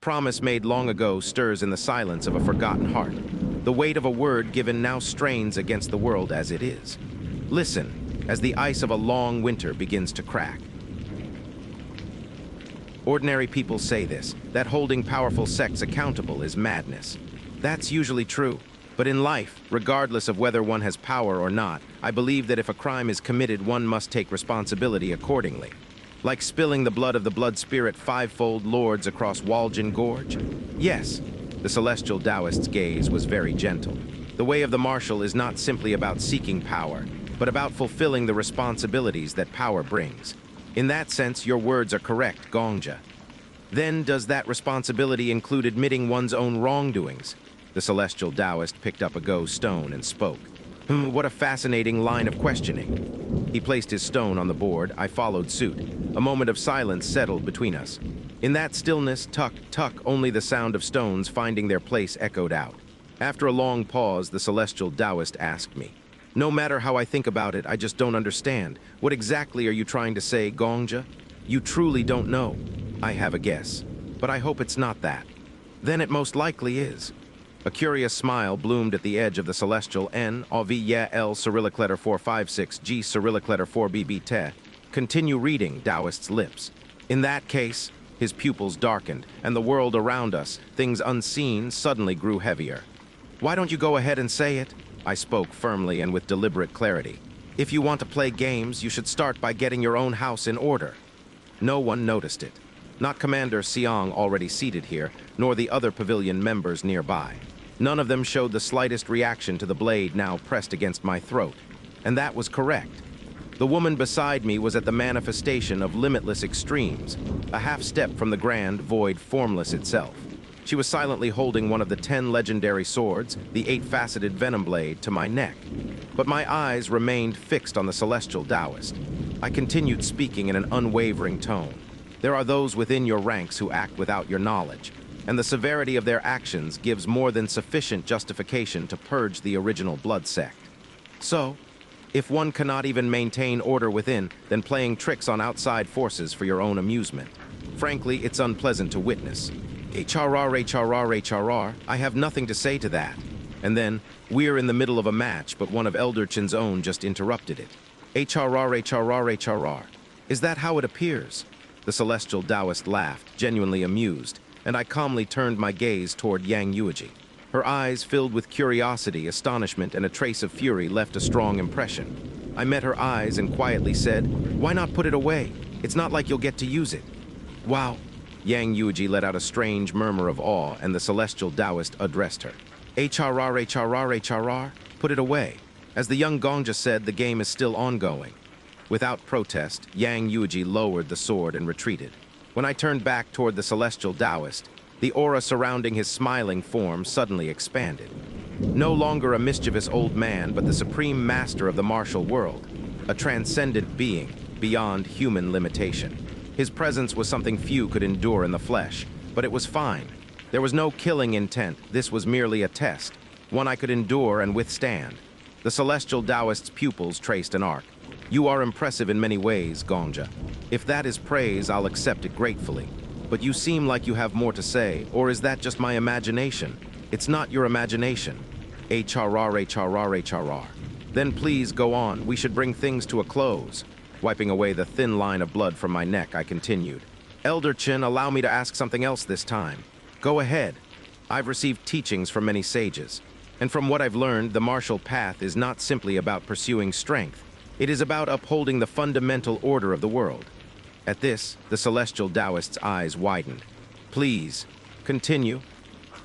promise made long ago stirs in the silence of a forgotten heart. The weight of a word given now strains against the world as it is. Listen, as the ice of a long winter begins to crack. Ordinary people say this, that holding powerful sects accountable is madness. That's usually true. But in life, regardless of whether one has power or not, I believe that if a crime is committed, one must take responsibility accordingly. Like spilling the blood of the blood spirit fivefold lords across Woljin Gorge? Yes, the celestial Taoist's gaze was very gentle. The way of the martial is not simply about seeking power, but about fulfilling the responsibilities that power brings. In that sense, your words are correct, Gongja. Then does that responsibility include admitting one's own wrongdoings? The celestial Taoist picked up a go stone and spoke. What a fascinating line of questioning. He placed his stone on the board. I followed suit. A moment of silence settled between us. In that stillness, tuck, tuck, only the sound of stones finding their place echoed out. After a long pause, the celestial Taoist asked me, "No matter how I think about it, I just don't understand. What exactly are you trying to say, Gongja? You truly don't know." I have a guess, but I hope it's not that. Then it most likely is. A curious smile bloomed at the edge of the celestial N, L Cyrillic letter 456, G Cyrillic letter 4BB te. Continue reading, Taoist's lips. In that case, his pupils darkened, and the world around us, things unseen, suddenly grew heavier. Why don't you go ahead and say it? I spoke firmly and with deliberate clarity. If you want to play games, you should start by getting your own house in order. No one noticed it. Not Commander Siang, already seated here, nor the other pavilion members nearby. None of them showed the slightest reaction to the blade now pressed against my throat. And that was correct. The woman beside me was at the manifestation of limitless extremes, a half step from the grand, void, formless itself. She was silently holding one of the 10 legendary swords, the 8-faceted venom blade, to my neck. But my eyes remained fixed on the celestial Taoist. I continued speaking in an unwavering tone. There are those within your ranks who act without your knowledge, and the severity of their actions gives more than sufficient justification to purge the original blood sect. So, if one cannot even maintain order within, then playing tricks on outside forces for your own amusement. Frankly, it's unpleasant to witness. HRR, I have nothing to say to that. And then, we're in the middle of a match, but one of Elderchin's own just interrupted it. HRR. Is that how it appears? The celestial Taoist laughed, genuinely amused, and I calmly turned my gaze toward Yang Yuji. Her eyes, filled with curiosity, astonishment, and a trace of fury, left a strong impression. I met her eyes and quietly said, "Why not put it away? It's not like you'll get to use it." "Wow." Yang Yuji let out a strange murmur of awe, and the celestial Taoist addressed her. HRR, put it away. As the young Gongja said, the game is still ongoing. Without protest, Yang Yuji lowered the sword and retreated. When I turned back toward the celestial Taoist, the aura surrounding his smiling form suddenly expanded. No longer a mischievous old man, but the supreme master of the martial world, a transcendent being beyond human limitation. His presence was something few could endure in the flesh, but it was fine. There was no killing intent. This was merely a test, one I could endure and withstand. The celestial Taoist's pupils traced an arc. "You are impressive in many ways, Gongja. If that is praise, I'll accept it gratefully. But you seem like you have more to say, or is that just my imagination? It's not your imagination." HRR. "Then please go on. We should bring things to a close." Wiping away the thin line of blood from my neck, I continued. "Elderchin, allow me to ask something else this time." "Go ahead." "I've received teachings from many sages, and from what I've learned, the martial path is not simply about pursuing strength. It is about upholding the fundamental order of the world." At this, the celestial Taoist's eyes widened. "Please, continue."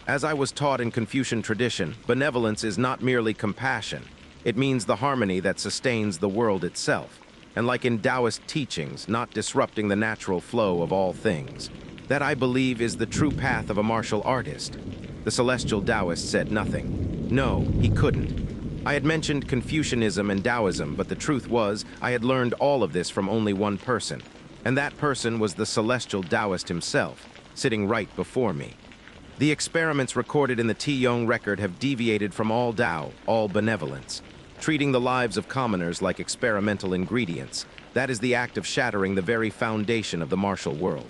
"As I was taught in Confucian tradition, benevolence is not merely compassion. It means the harmony that sustains the world itself. And like in Taoist teachings, not disrupting the natural flow of all things. That, I believe, is the true path of a martial artist." The celestial Taoist said nothing. No, he couldn't. I had mentioned Confucianism and Taoism, but the truth was, I had learned all of this from only one person. And that person was the celestial Taoist himself, sitting right before me. The experiments recorded in the Tiyong record have deviated from all Tao, all benevolence. Treating the lives of commoners like experimental ingredients, that is the act of shattering the very foundation of the martial world.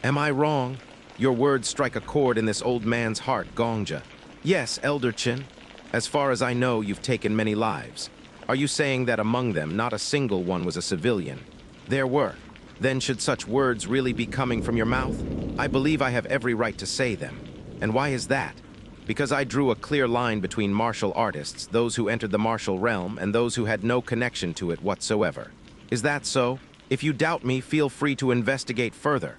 Am I wrong? Your words strike a chord in this old man's heart, Gongja. Yes, Elder Chin. As far as I know, you've taken many lives. Are you saying that among them, not a single one was a civilian? There were. Then should such words really be coming from your mouth? I believe I have every right to say them. And why is that? Because I drew a clear line between martial artists, those who entered the martial realm, and those who had no connection to it whatsoever. Is that so? If you doubt me, feel free to investigate further.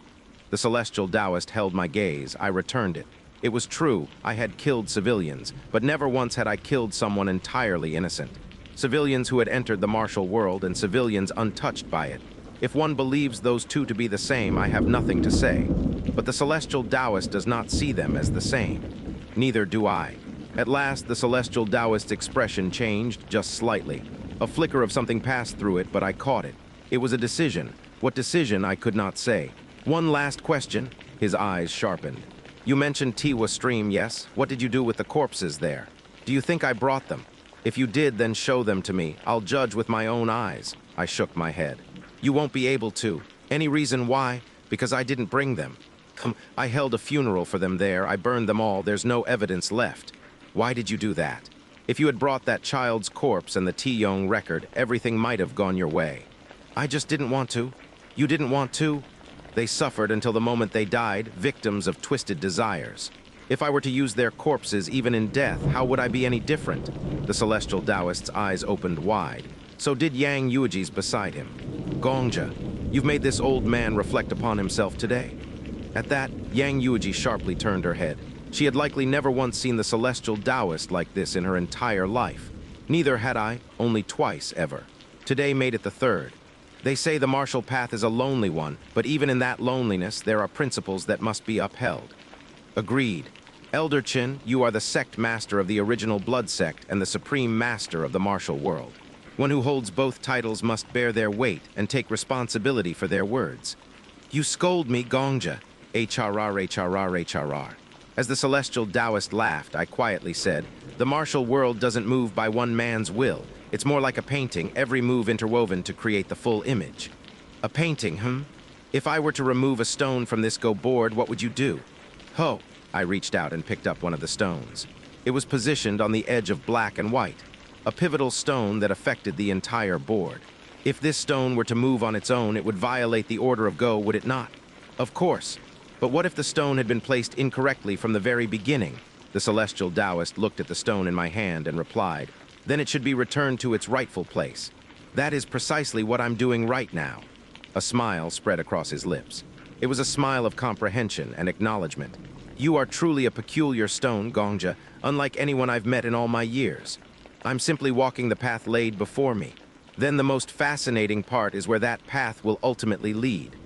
The celestial Taoist held my gaze. I returned it. It was true, I had killed civilians, but never once had I killed someone entirely innocent. Civilians who had entered the martial world and civilians untouched by it. If one believes those two to be the same, I have nothing to say. But the celestial Taoist does not see them as the same. Neither do I. At last, the celestial Taoist's expression changed just slightly. A flicker of something passed through it, but I caught it. It was a decision. What decision, I could not say. One last question. His eyes sharpened. You mentioned Tiwa Stream, yes? What did you do with the corpses there? Do you think I brought them? If you did, then show them to me. I'll judge with my own eyes. I shook my head. You won't be able to. Any reason why? Because I didn't bring them. I held a funeral for them there. I burned them all. There's no evidence left. Why did you do that? If you had brought that child's corpse and the Tiyong record, everything might have gone your way. I just didn't want to. You didn't want to? They suffered until the moment they died, victims of twisted desires. If I were to use their corpses even in death, how would I be any different? The celestial Taoist's eyes opened wide. So did Yang Yueji's beside him. Gongja, you've made this old man reflect upon himself today. At that, Yang Yueji sharply turned her head. She had likely never once seen the celestial Taoist like this in her entire life. Neither had I, only twice ever. Today made it the third. They say the martial path is a lonely one, but even in that loneliness, there are principles that must be upheld. Agreed. Elder Chin, you are the sect master of the original blood sect and the supreme master of the martial world. One who holds both titles must bear their weight and take responsibility for their words. You scold me, Gongja. HRR. As the celestial Taoist laughed, I quietly said, the martial world doesn't move by one man's will. It's more like a painting, every move interwoven to create the full image. A painting, If I were to remove a stone from this go board, what would you do? Ho! I reached out and picked up one of the stones. It was positioned on the edge of black and white, a pivotal stone that affected the entire board. If this stone were to move on its own, it would violate the order of go, would it not? Of course. But what if the stone had been placed incorrectly from the very beginning? The celestial Taoist looked at the stone in my hand and replied, then it should be returned to its rightful place. That is precisely what I'm doing right now. A smile spread across his lips. It was a smile of comprehension and acknowledgement. You are truly a peculiar stone, Gongja, unlike anyone I've met in all my years. I'm simply walking the path laid before me. Then the most fascinating part is where that path will ultimately lead.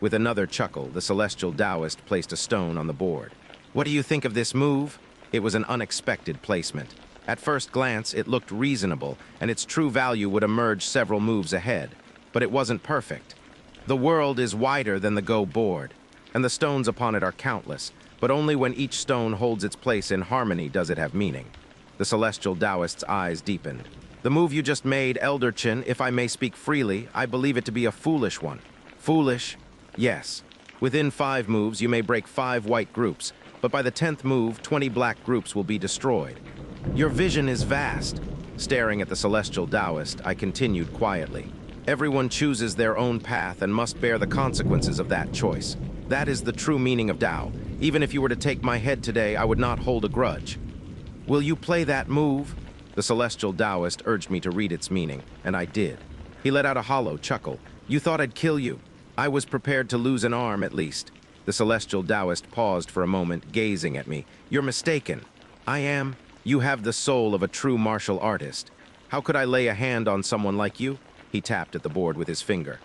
With another chuckle, the celestial Taoist placed a stone on the board. What do you think of this move? It was an unexpected placement. At first glance, it looked reasonable, and its true value would emerge several moves ahead. But it wasn't perfect. The world is wider than the Go board, and the stones upon it are countless, but only when each stone holds its place in harmony does it have meaning. The celestial Taoist's eyes deepened. The move you just made, Elder Chin, if I may speak freely, I believe it to be a foolish one. Foolish? Yes. Within 5 moves, you may break 5 white groups, but by the 10th move, 20 black groups will be destroyed. Your vision is vast. Staring at the celestial Taoist, I continued quietly. Everyone chooses their own path and must bear the consequences of that choice. That is the true meaning of Tao. Even if you were to take my head today, I would not hold a grudge. Will you play that move? The celestial Taoist urged me to read its meaning, and I did. He let out a hollow chuckle. You thought I'd kill you. I was prepared to lose an arm, at least. The celestial Taoist paused for a moment, gazing at me. You're mistaken. I am. You have the soul of a true martial artist. How could I lay a hand on someone like you? He tapped at the board with his finger.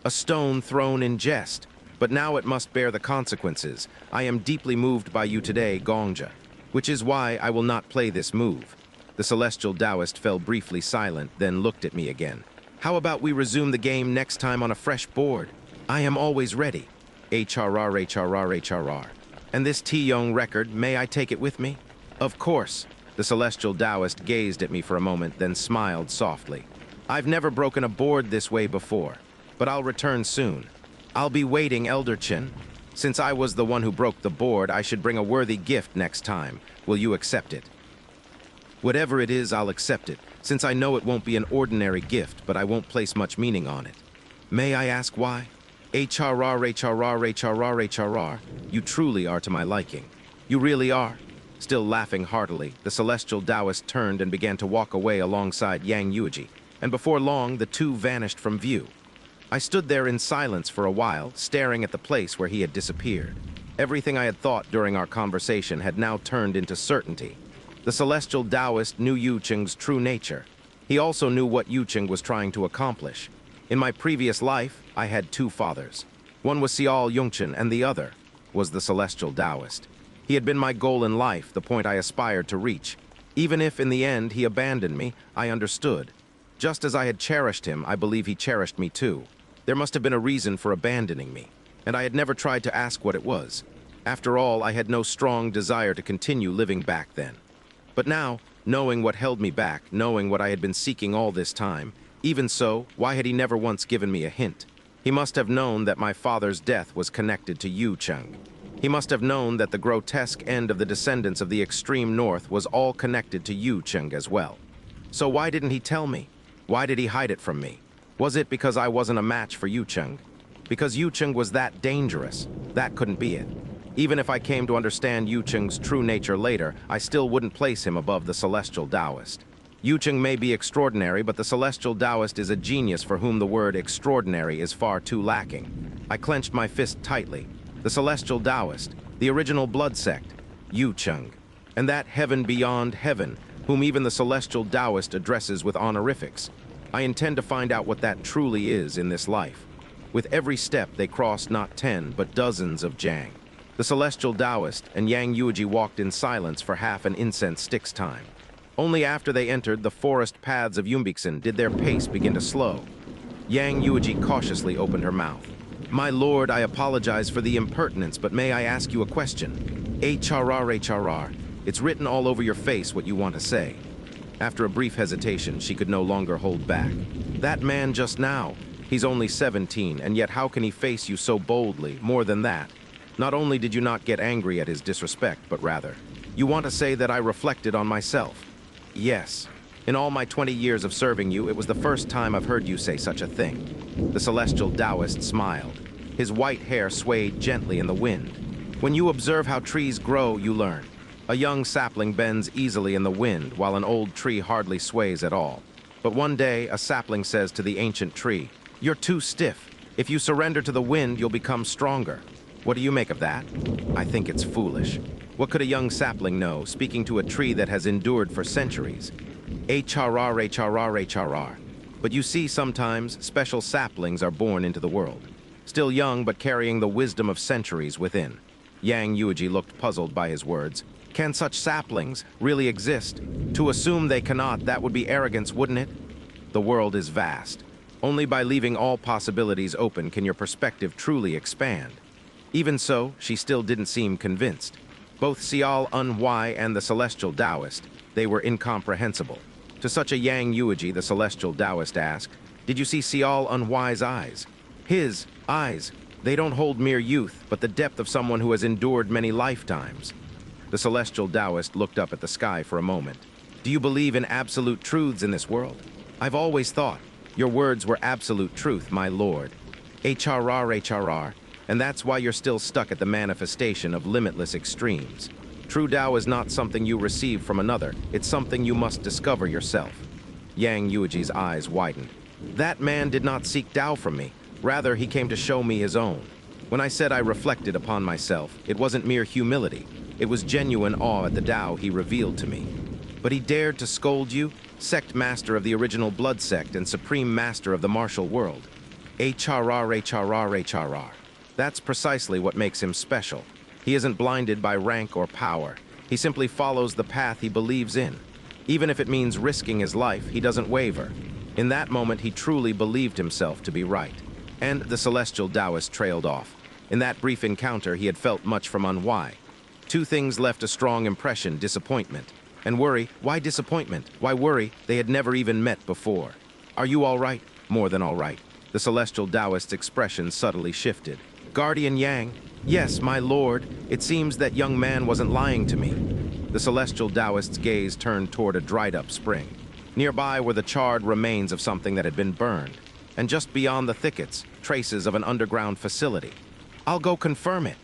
A stone thrown in jest. But now it must bear the consequences. I am deeply moved by you today, Gongja, which is why I will not play this move. The celestial Taoist fell briefly silent, then looked at me again. How about we resume the game next time on a fresh board? I am always ready. HRR. And this Tiyong record, may I take it with me? Of course. The celestial Taoist gazed at me for a moment, then smiled softly. I've never broken a board this way before, but I'll return soon. I'll be waiting, Elder Chin. Since I was the one who broke the board, I should bring a worthy gift next time. Will you accept it? Whatever it is, I'll accept it, since I know it won't be an ordinary gift, but I won't place much meaning on it. May I ask why? HRR. You truly are to my liking. You really are. Still laughing heartily, the celestial Taoist turned and began to walk away alongside Yang Yuji, and before long, the two vanished from view. I stood there in silence for a while, staring at the place where he had disappeared. Everything I had thought during our conversation had now turned into certainty. The celestial Taoist knew Yu Cheng's true nature. He also knew what Yu Cheng was trying to accomplish. In my previous life, I had two fathers. One was Xiao Yongchen, and the other was the celestial Taoist. He had been my goal in life, the point I aspired to reach. Even if, in the end, he abandoned me, I understood. Just as I had cherished him, I believe he cherished me too. There must have been a reason for abandoning me, and I had never tried to ask what it was. After all, I had no strong desire to continue living back then. But now, knowing what held me back, knowing what I had been seeking all this time, even so, why had he never once given me a hint? He must have known that my father's death was connected to Yu Cheng. He must have known that the grotesque end of the descendants of the extreme north was all connected to Yu Cheng as well. So why didn't he tell me? Why did he hide it from me? Was it because I wasn't a match for Yu Cheng? Because Yu Cheng was that dangerous? That couldn't be it. Even if I came to understand Yu Cheng's true nature later, I still wouldn't place him above the celestial Taoist. Yu Cheng may be extraordinary, but the celestial Taoist is a genius for whom the word extraordinary is far too lacking. I clenched my fist tightly. The celestial Taoist, the original blood sect, Yu Cheng, and that heaven beyond heaven, whom even the celestial Taoist addresses with honorifics. I intend to find out what that truly is in this life. With every step, they crossed not 10, but dozens of Jiang. The celestial Taoist and Yang Yuji walked in silence for half an incense stick's time. Only after they entered the forest paths of Yumbixen did their pace begin to slow. Yang Yuji cautiously opened her mouth. My lord, I apologize for the impertinence, but may I ask you a question? HRR. It's written all over your face what you want to say. After a brief hesitation, she could no longer hold back. That man just now, he's only 17, and yet how can he face you so boldly? More than that, not only did you not get angry at his disrespect, but rather, you want to say that I reflected on myself. Yes. In all my 20 years of serving you, it was the first time I've heard you say such a thing. The celestial Taoist smiled. His white hair swayed gently in the wind. When you observe how trees grow, you learn. A young sapling bends easily in the wind, while an old tree hardly sways at all. But one day, a sapling says to the ancient tree, "You're too stiff. If you surrender to the wind, you'll become stronger." What do you make of that? I think it's foolish. What could a young sapling know, speaking to a tree that has endured for centuries? HRR. But you see, sometimes special saplings are born into the world. Still young, but carrying the wisdom of centuries within. Yang Yuji looked puzzled by his words. Can such saplings really exist? To assume they cannot, that would be arrogance, wouldn't it? The world is vast. Only by leaving all possibilities open can your perspective truly expand. Even so, she still didn't seem convinced. Both Xiao Enhui and the celestial Taoist, they were incomprehensible. To such a Yang Yuji, the celestial Taoist asked, "Did you see Xiao Enhui's eyes?" His eyes, they don't hold mere youth, but the depth of someone who has endured many lifetimes. The celestial Taoist looked up at the sky for a moment. Do you believe in absolute truths in this world? I've always thought your words were absolute truth, my lord. HRR. And that's why you're still stuck at the manifestation of limitless extremes. True Tao is not something you receive from another, it's something you must discover yourself. Yang Yuji's eyes widened. That man did not seek Tao from me, rather he came to show me his own. When I said I reflected upon myself, it wasn't mere humility, it was genuine awe at the Tao he revealed to me. But he dared to scold you, sect master of the original blood sect and supreme master of the martial world. HRR. That's precisely what makes him special. He isn't blinded by rank or power. He simply follows the path he believes in. Even if it means risking his life, he doesn't waver. In that moment, he truly believed himself to be right. And the celestial Taoist trailed off. In that brief encounter, he had felt much from Enhui. Two things left a strong impression: disappointment and worry. Why disappointment? Why worry? They had never even met before. Are you all right? More than all right. The celestial Taoist's expression subtly shifted. Guardian Yang, yes, my lord, it seems that young man wasn't lying to me. The celestial Taoist's gaze turned toward a dried-up spring. Nearby were the charred remains of something that had been burned, and just beyond the thickets, traces of an underground facility. I'll go confirm it.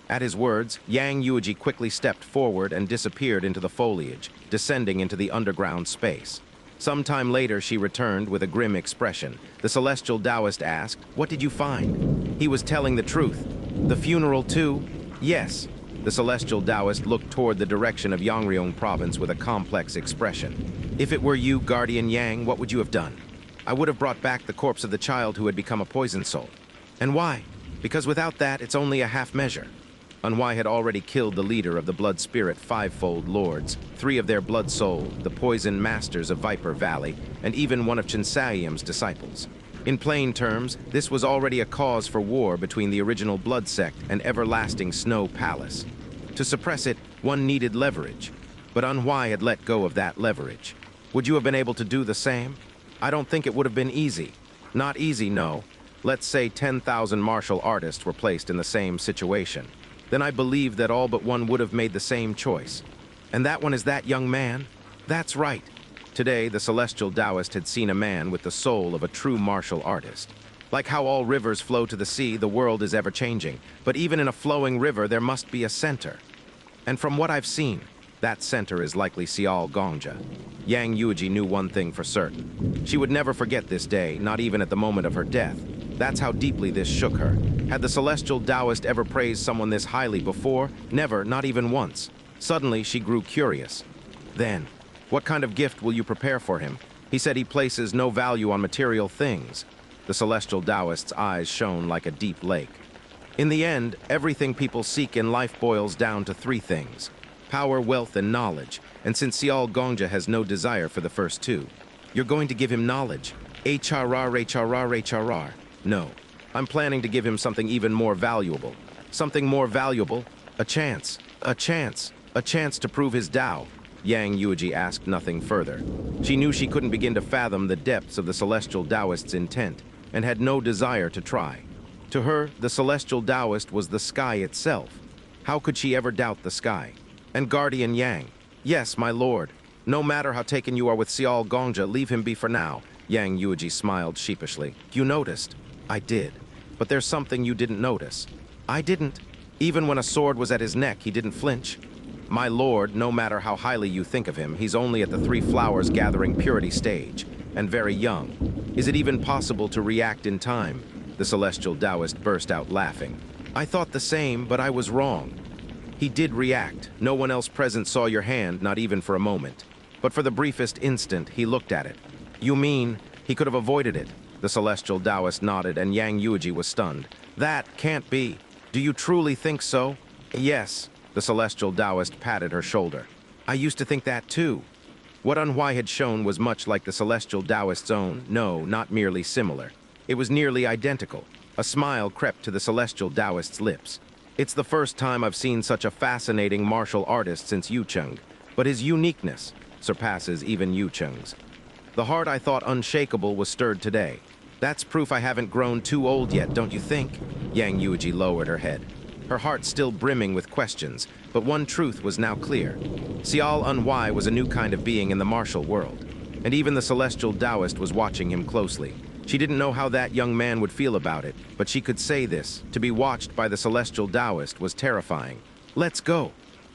At his words, Yang Yuji quickly stepped forward and disappeared into the foliage, descending into the underground space. Sometime later, she returned with a grim expression. The celestial Taoist asked, "What did you find?" He was telling the truth. The funeral too? Yes. The celestial Taoist looked toward the direction of Yangryong province with a complex expression. If it were you, Guardian Yang, what would you have done? I would have brought back the corpse of the child who had become a poison soul. And why? Because without that, it's only a half measure. Unwai had already killed the leader of the Blood Spirit Fivefold Lords, 3 of their Blood Soul, the Poison Masters of Viper Valley, and even one of Chinsayim's disciples. In plain terms, this was already a cause for war between the original Blood Sect and Everlasting Snow Palace. To suppress it, one needed leverage, but Unwai had let go of that leverage. Would you have been able to do the same? I don't think it would have been easy. Not easy, no. Let's say 10,000 martial artists were placed in the same situation. Then I believe that all but one would have made the same choice. And that one is that young man? That's right. Today, the celestial Taoist had seen a man with the soul of a true martial artist. Like how all rivers flow to the sea, the world is ever-changing. But even in a flowing river, there must be a center. And from what I've seen, that center is likely Sial Gongja. Yang Yuji knew one thing for certain. She would never forget this day, not even at the moment of her death. That's how deeply this shook her. Had the celestial Taoist ever praised someone this highly before? Never, not even once. Suddenly, she grew curious. Then, what kind of gift will you prepare for him? He said he places no value on material things. The celestial Taoist's eyes shone like a deep lake. In the end, everything people seek in life boils down to 3 things: power, wealth, and knowledge. And since Sial Gongja has no desire for the first 2, you're going to give him knowledge. HRR. No, I'm planning to give him something even more valuable. Something more valuable? A chance. A chance. A chance to prove his Tao. Yang Yuji asked nothing further. She knew she couldn't begin to fathom the depths of the celestial Taoist's intent, and had no desire to try. To her, the celestial Taoist was the sky itself. How could she ever doubt the sky? And Guardian Yang, yes, my lord. No matter how taken you are with Sial Gongja, leave him be for now. Yang Yuji smiled sheepishly. You noticed? I did. But there's something you didn't notice. I didn't. Even when a sword was at his neck, he didn't flinch. My lord, no matter how highly you think of him, he's only at the 3 flowers gathering purity stage, and very young. Is it even possible to react in time? The celestial Taoist burst out laughing. I thought the same, but I was wrong. He did react. No one else present saw your hand, not even for a moment. But for the briefest instant, he looked at it. You mean he could have avoided it? The celestial Taoist nodded, and Yang Yuji was stunned. That can't be. Do you truly think so? Yes. The celestial Taoist patted her shoulder. I used to think that too. What Unwai had shown was much like the celestial Taoist's own. No, not merely similar. It was nearly identical. A smile crept to the celestial Taoist's lips. It's the first time I've seen such a fascinating martial artist since Yucheng, but his uniqueness surpasses even Yucheng's. The heart I thought unshakable was stirred today. That's proof I haven't grown too old yet, don't you think? Yang Yuji lowered her head. Her heart still brimming with questions, but one truth was now clear. Sial Unwai was a new kind of being in the martial world, and even the celestial Taoist was watching him closely. She didn't know how that young man would feel about it, but she could say this. To be watched by the celestial Taoist was terrifying. Let's go.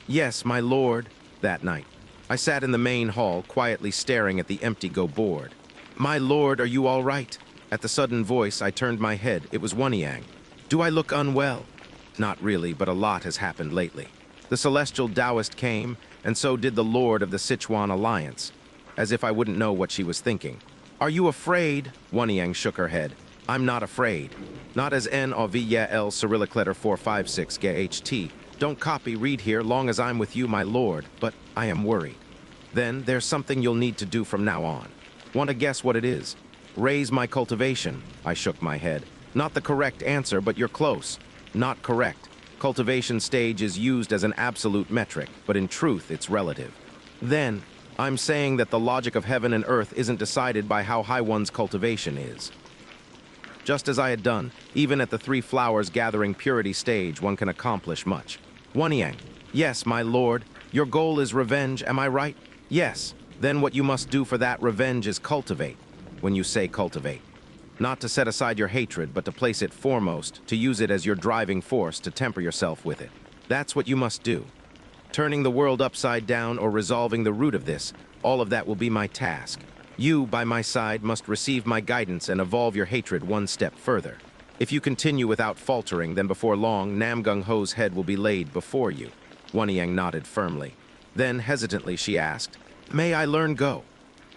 Yes, my lord. That night, I sat in the main hall, quietly staring at the empty go board. My lord, are you all right? At the sudden voice, I turned my head. It was Wanyang. Do I look unwell? Not really, but a lot has happened lately. The celestial Taoist came, and so did the lord of the Sichuan Alliance, as if I wouldn't know what she was thinking. Are you afraid? Wanyang shook her head. I'm not afraid. Not as N-O-V-Y-L Cyrillic letter 456 GHT. Don't copy, read here, long as I'm with you, my lord, but I am worried. Then there's something you'll need to do from now on. Want to guess what it is? Raise my cultivation. I shook my head. Not the correct answer, but you're close. Not correct. Cultivation stage is used as an absolute metric, but in truth, it's relative. Then, I'm saying that the logic of heaven and earth isn't decided by how high one's cultivation is. just as I had done. Even at the three flowers gathering purity stage, one can accomplish much. Wanyang, yes, my lord. Your goal is revenge, am I right? Yes. Then what you must do for that revenge is cultivate. When you say cultivate. Not to set aside your hatred, but to place it foremost, to use it as your driving force, to temper yourself with it. That's what you must do. Turning the world upside down or resolving the root of this, all of that will be my task. You, by my side, must receive my guidance and evolve your hatred one step further. If you continue without faltering, then before long, Namgung Ho's head will be laid before you. Wanyang nodded firmly. Then, hesitantly, she asked, "May I learn Go?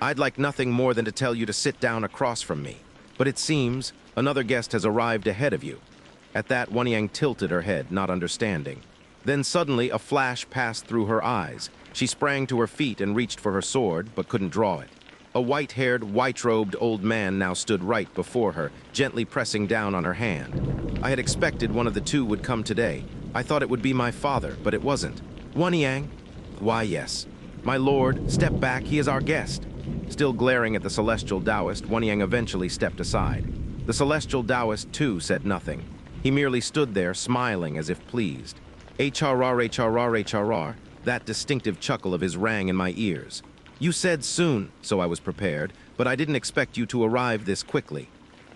I'd like nothing more than to tell you to sit down across from me. But it seems another guest has arrived ahead of you." At that, Wanyang tilted her head, not understanding. Then suddenly a flash passed through her eyes. She sprang to her feet and reached for her sword, but couldn't draw it. A white-haired, white-robed old man now stood right before her, gently pressing down on her hand. I had expected one of the two would come today. I thought it would be my father, but it wasn't. Wanyang? Why, yes. My lord, step back, he is our guest. Still glaring at the celestial Taoist, Wanyang eventually stepped aside. The celestial Taoist, too, said nothing. He merely stood there, smiling as if pleased. HRR, that distinctive chuckle of his rang in my ears. You said soon, so I was prepared, but I didn't expect you to arrive this quickly.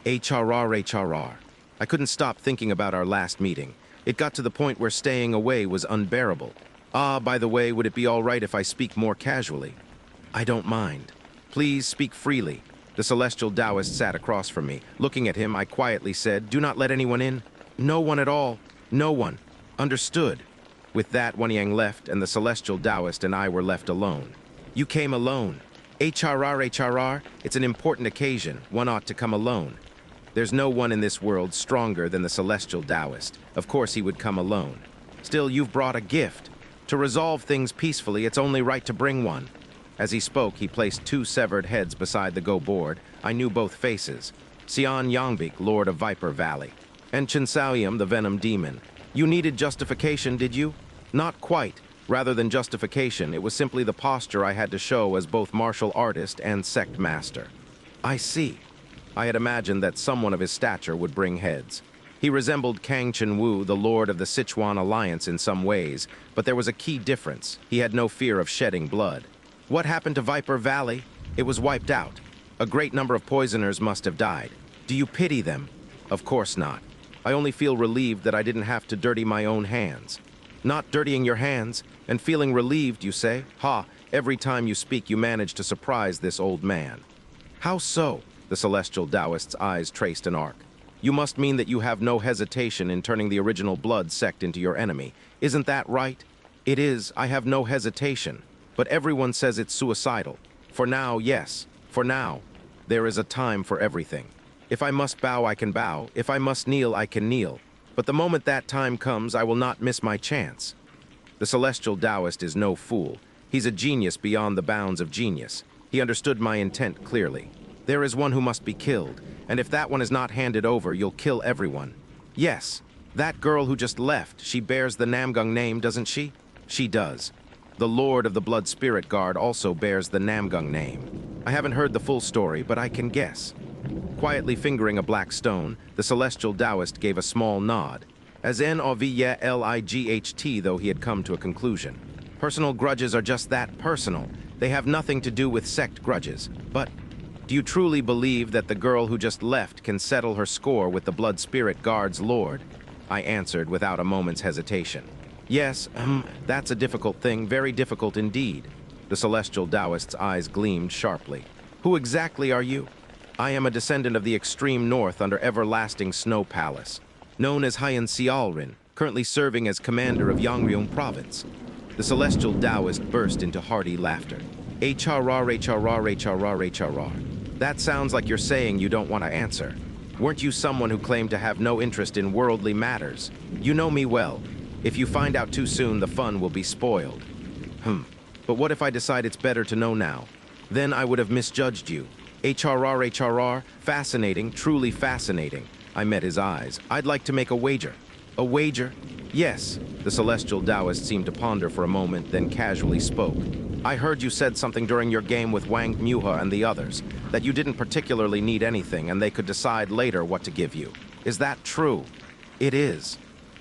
HRR. I couldn't stop thinking about our last meeting. It got to the point where staying away was unbearable. Ah, by the way, would it be all right if I speak more casually? I don't mind. Please speak freely. The celestial Taoist sat across from me. Looking at him, I quietly said, "Do not let anyone in." "No one at all. No one." "Understood." With that, Wanyang left, and the celestial Taoist and I were left alone. You came alone. HRR, it's an important occasion. One ought to come alone. There's no one in this world stronger than the celestial Taoist. Of course he would come alone. Still, you've brought a gift. To resolve things peacefully, it's only right to bring one. As he spoke, he placed two severed heads beside the Go board. I knew both faces. Xian Yongbik, Lord of Viper Valley, and Chen Saoyam, the Venom Demon. You needed justification, did you? Not quite. Rather than justification, it was simply the posture I had to show as both martial artist and sect master. I see. I had imagined that someone of his stature would bring heads. He resembled Kang Chen-Wu, the Lord of the Sichuan Alliance in some ways, but there was a key difference. He had no fear of shedding blood. What happened to Viper Valley? It was wiped out. A great number of poisoners must have died. Do you pity them? Of course not. I only feel relieved that I didn't have to dirty my own hands. Not dirtying your hands, and feeling relieved, you say? Ha, every time you speak you manage to surprise this old man. How so? The celestial Taoist's eyes traced an arc. You must mean that you have no hesitation in turning the original blood sect into your enemy. Isn't that right? It is. I have no hesitation. But everyone says it's suicidal. For now, yes. For now. There is a time for everything. If I must bow, I can bow. If I must kneel, I can kneel. But the moment that time comes, I will not miss my chance. The celestial Taoist is no fool. He's a genius beyond the bounds of genius. He understood my intent clearly. There is one who must be killed, and if that one is not handed over, you'll kill everyone. Yes, that girl who just left, she bears the Namgung name, doesn't she? She does. The Lord of the Blood Spirit Guard also bears the Namgung name. I haven't heard the full story, but I can guess. Quietly fingering a black stone, the celestial Taoist gave a small nod. As N-O-V-Y-L-I-G-H-T, though he had come to a conclusion. Personal grudges are just that, personal. They have nothing to do with sect grudges. But do you truly believe that the girl who just left can settle her score with the Blood Spirit Guard's Lord? I answered without a moment's hesitation. Yes, that's a difficult thing, very difficult indeed. The celestial Taoist's eyes gleamed sharply. Who exactly are you? I am a descendant of the extreme north under everlasting snow palace, known as Haiyan Xiaolrin, currently serving as commander of Yangryong province. The celestial Taoist burst into hearty laughter. HRR. That sounds like you're saying you don't want to answer. Weren't you someone who claimed to have no interest in worldly matters? You know me well. If you find out too soon, the fun will be spoiled. But what if I decide it's better to know now? Then I would have misjudged you. HRR, fascinating, truly fascinating. I met his eyes. I'd like to make a wager. A wager? Yes. The celestial Taoist seemed to ponder for a moment, then casually spoke. I heard you said something during your game with Wang Muha and the others, that you didn't particularly need anything and they could decide later what to give you. Is that true? It is.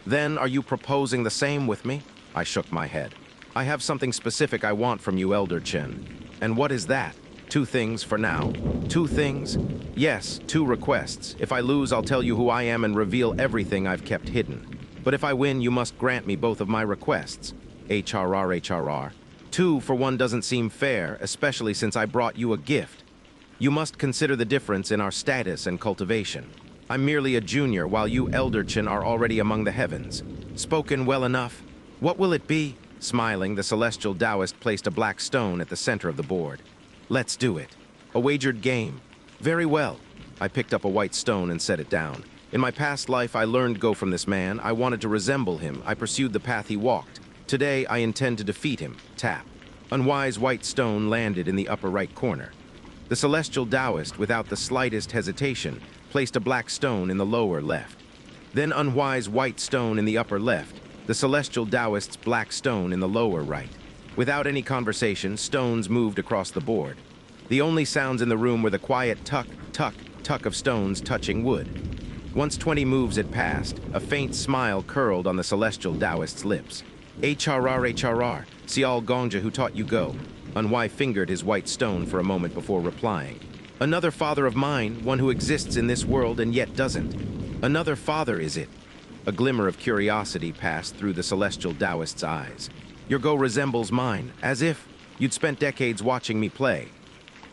Then are you proposing the same with me? I shook my head. I have something specific I want from you, Elder Chin. And what is that? 2 things for now. 2 things? Yes, 2 requests. If I lose, I'll tell you who I am and reveal everything I've kept hidden. But if I win, you must grant me both of my requests. HRR. 2 for 1 doesn't seem fair, especially since I brought you a gift. You must consider the difference in our status and cultivation. I'm merely a junior, while you, Elder Chin, are already among the heavens. Spoken well enough. What will it be? Smiling, the celestial Taoist placed a black stone at the center of the board. Let's do it. A wagered game. Very well. I picked up a white stone and set it down. In my past life, I learned go from this man. I wanted to resemble him. I pursued the path he walked. Today, I intend to defeat him. Tap. Unwise white stone landed in the upper right corner. The celestial Taoist, without the slightest hesitation, placed a black stone in the lower left. Then unwise white stone in the upper left. The celestial Taoist's black stone in the lower right. Without any conversation, stones moved across the board. The only sounds in the room were the quiet tuck, tuck, tuck of stones touching wood. Once 20 moves had passed, a faint smile curled on the celestial Taoist's lips. HRR, Sial Gongja who taught you go. Unwai fingered his white stone for a moment before replying. Another father of mine, one who exists in this world and yet doesn't. Another father, is it? A glimmer of curiosity passed through the celestial Taoist's eyes. Your go resembles mine, as if you'd spent decades watching me play.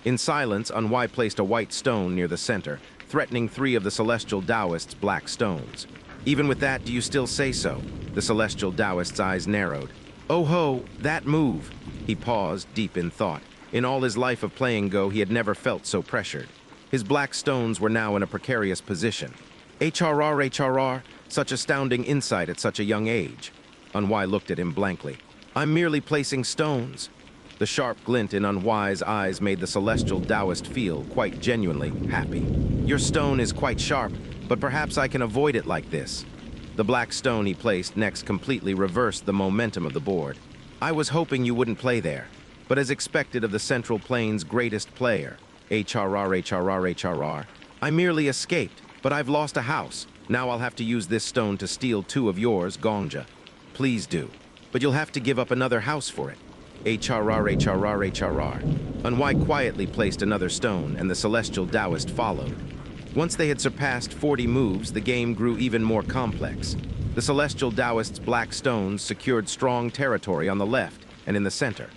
In silence, Unwai placed a white stone near the center, threatening 3 of the celestial Taoist's black stones. Even with that, do you still say so? The celestial Taoist's eyes narrowed. Oh ho, that move. He paused, deep in thought. In all his life of playing Go, he had never felt so pressured. His black stones were now in a precarious position. HRR, such astounding insight at such a young age. Unwai looked at him blankly. I'm merely placing stones. The sharp glint in Unwai's eyes made the celestial Taoist feel quite genuinely happy. Your stone is quite sharp, but perhaps I can avoid it like this. The black stone he placed next completely reversed the momentum of the board. I was hoping you wouldn't play there, but as expected of the Central Plains' greatest player, HRR, I merely escaped, but I've lost a house. Now I'll have to use this stone to steal 2 of yours, Gongja. Please do, but you'll have to give up another house for it. HRR. Unwai quietly placed another stone, and the celestial Taoist followed. Once they had surpassed 40 moves, the game grew even more complex. The celestial Taoist's black stones secured strong territory on the left and in the center.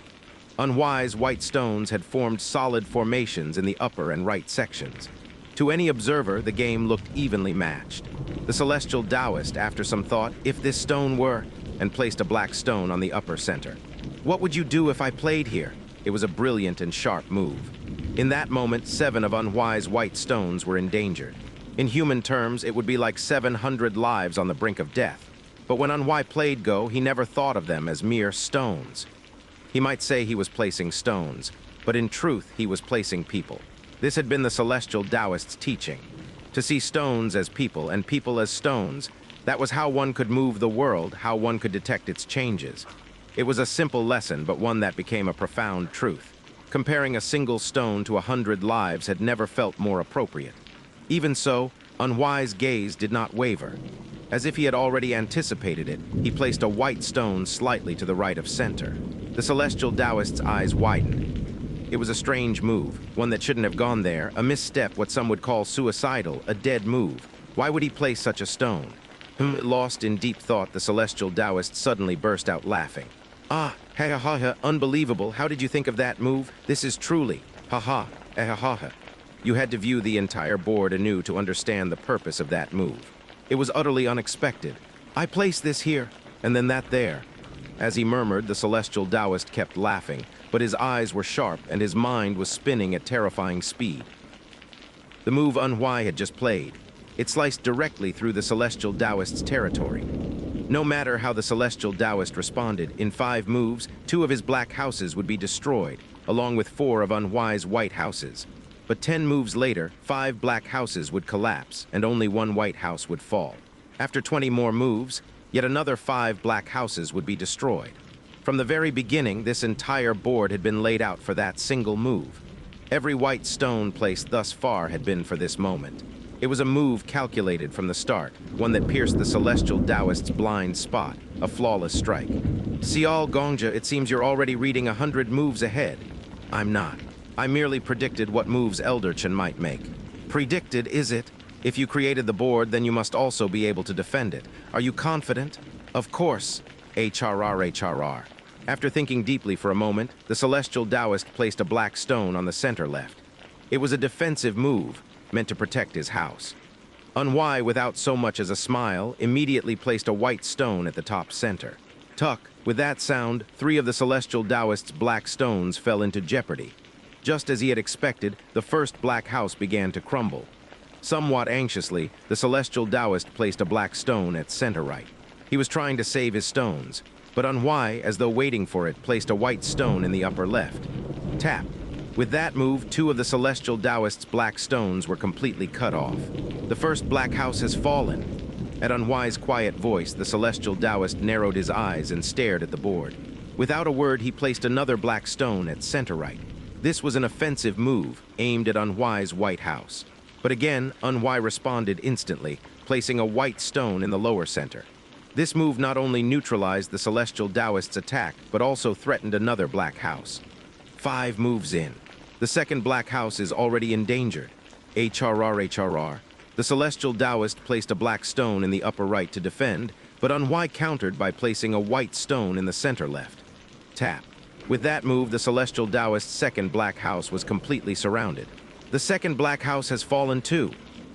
Unwise white stones had formed solid formations in the upper and right sections. To any observer, the game looked evenly matched. The celestial Taoist, after some thought, if this stone were, and placed a black stone on the upper center. What would you do if I played here? It was a brilliant and sharp move. In that moment, 7 of Unwise white stones were endangered. In human terms, it would be like 700 lives on the brink of death. But when Unwai played Go, he never thought of them as mere stones. He might say he was placing stones, but in truth, he was placing people. This had been the celestial Taoist's teaching. To see stones as people and people as stones, that was how one could move the world, how one could detect its changes. It was a simple lesson, but one that became a profound truth. Comparing a single stone to 100 lives had never felt more appropriate. Even so, Unwai's gaze did not waver. As if he had already anticipated it, he placed a white stone slightly to the right of center. The celestial Taoist's eyes widened. It was a strange move, one that shouldn't have gone there, a misstep, what some would call suicidal, a dead move. Why would he place such a stone? Lost in deep thought, the celestial Taoist suddenly burst out laughing. Ah, ha, unbelievable. How did you think of that move? This is truly, ha. You had to view the entire board anew to understand the purpose of that move. It was utterly unexpected. I placed this here, and then that there. As he murmured, the celestial Taoist kept laughing, but his eyes were sharp and his mind was spinning at terrifying speed. The move Unwai had just played. It sliced directly through the celestial Taoist's territory. No matter how the celestial Taoist responded, in 5 moves, 2 of his black houses would be destroyed, along with 4 of Unwai's white houses. But 10 moves later, 5 black houses would collapse, and only 1 white house would fall. After 20 more moves, yet another 5 black houses would be destroyed. From the very beginning, this entire board had been laid out for that single move. Every white stone placed thus far had been for this moment. It was a move calculated from the start, one that pierced the celestial Taoist's blind spot, a flawless strike. Sial Gongja, it seems you're already reading 100 moves ahead. I'm not. I merely predicted what moves Elderchen might make. Predicted, is it? If you created the board, then you must also be able to defend it. Are you confident? Of course. HRR. After thinking deeply for a moment, the celestial Taoist placed a black stone on the center left. It was a defensive move, meant to protect his house. Unwai, without so much as a smile, immediately placed a white stone at the top center. Tuck, with that sound, 3 of the celestial Taoist's black stones fell into jeopardy. Just as he had expected, the first black house began to crumble. Somewhat anxiously, the celestial Taoist placed a black stone at center right. He was trying to save his stones, but Unwai, as though waiting for it, placed a white stone in the upper left. Tap. With that move, 2 of the celestial Taoist's black stones were completely cut off. The first black house has fallen. At Unwai's quiet voice, the celestial Taoist narrowed his eyes and stared at the board. Without a word, he placed another black stone at center right. This was an offensive move, aimed at Unwai's white house. But again, Unwai responded instantly, placing a white stone in the lower center. This move not only neutralized the celestial Taoist's attack, but also threatened another black house. 5 moves in. The second black house is already endangered. HRR. The celestial Taoist placed a black stone in the upper right to defend, but Unwai countered by placing a white stone in the center left. Tap. With that move, the celestial Taoist's second black house was completely surrounded. The second black house has fallen too.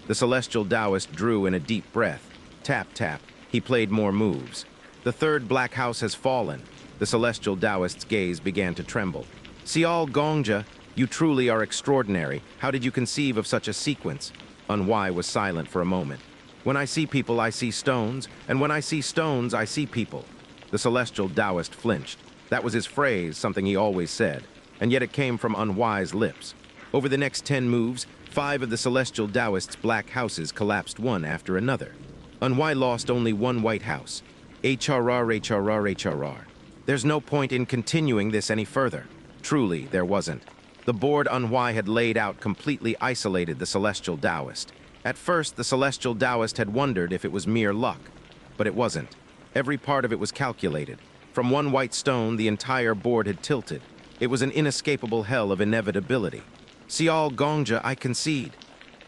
The celestial Taoist drew in a deep breath. Tap. He played more moves. The third black house has fallen. The celestial Taoist's gaze began to tremble. Sial Gongja, you truly are extraordinary. How did you conceive of such a sequence? Unwai was silent for a moment. When I see people, I see stones, and when I see stones, I see people. The celestial Taoist flinched. That was his phrase, something he always said, and yet it came from Unwai's lips. Over the next 10 moves, 5 of the celestial Taoist's black houses collapsed one after another. Unwai lost only 1 white house. HRR. There's no point in continuing this any further. Truly, there wasn't. The board Unwai had laid out completely isolated the celestial Taoist. At first, the celestial Taoist had wondered if it was mere luck, but it wasn't. Every part of it was calculated. From 1 white stone, the entire board had tilted. It was an inescapable hell of inevitability. Sial Gongja, I concede.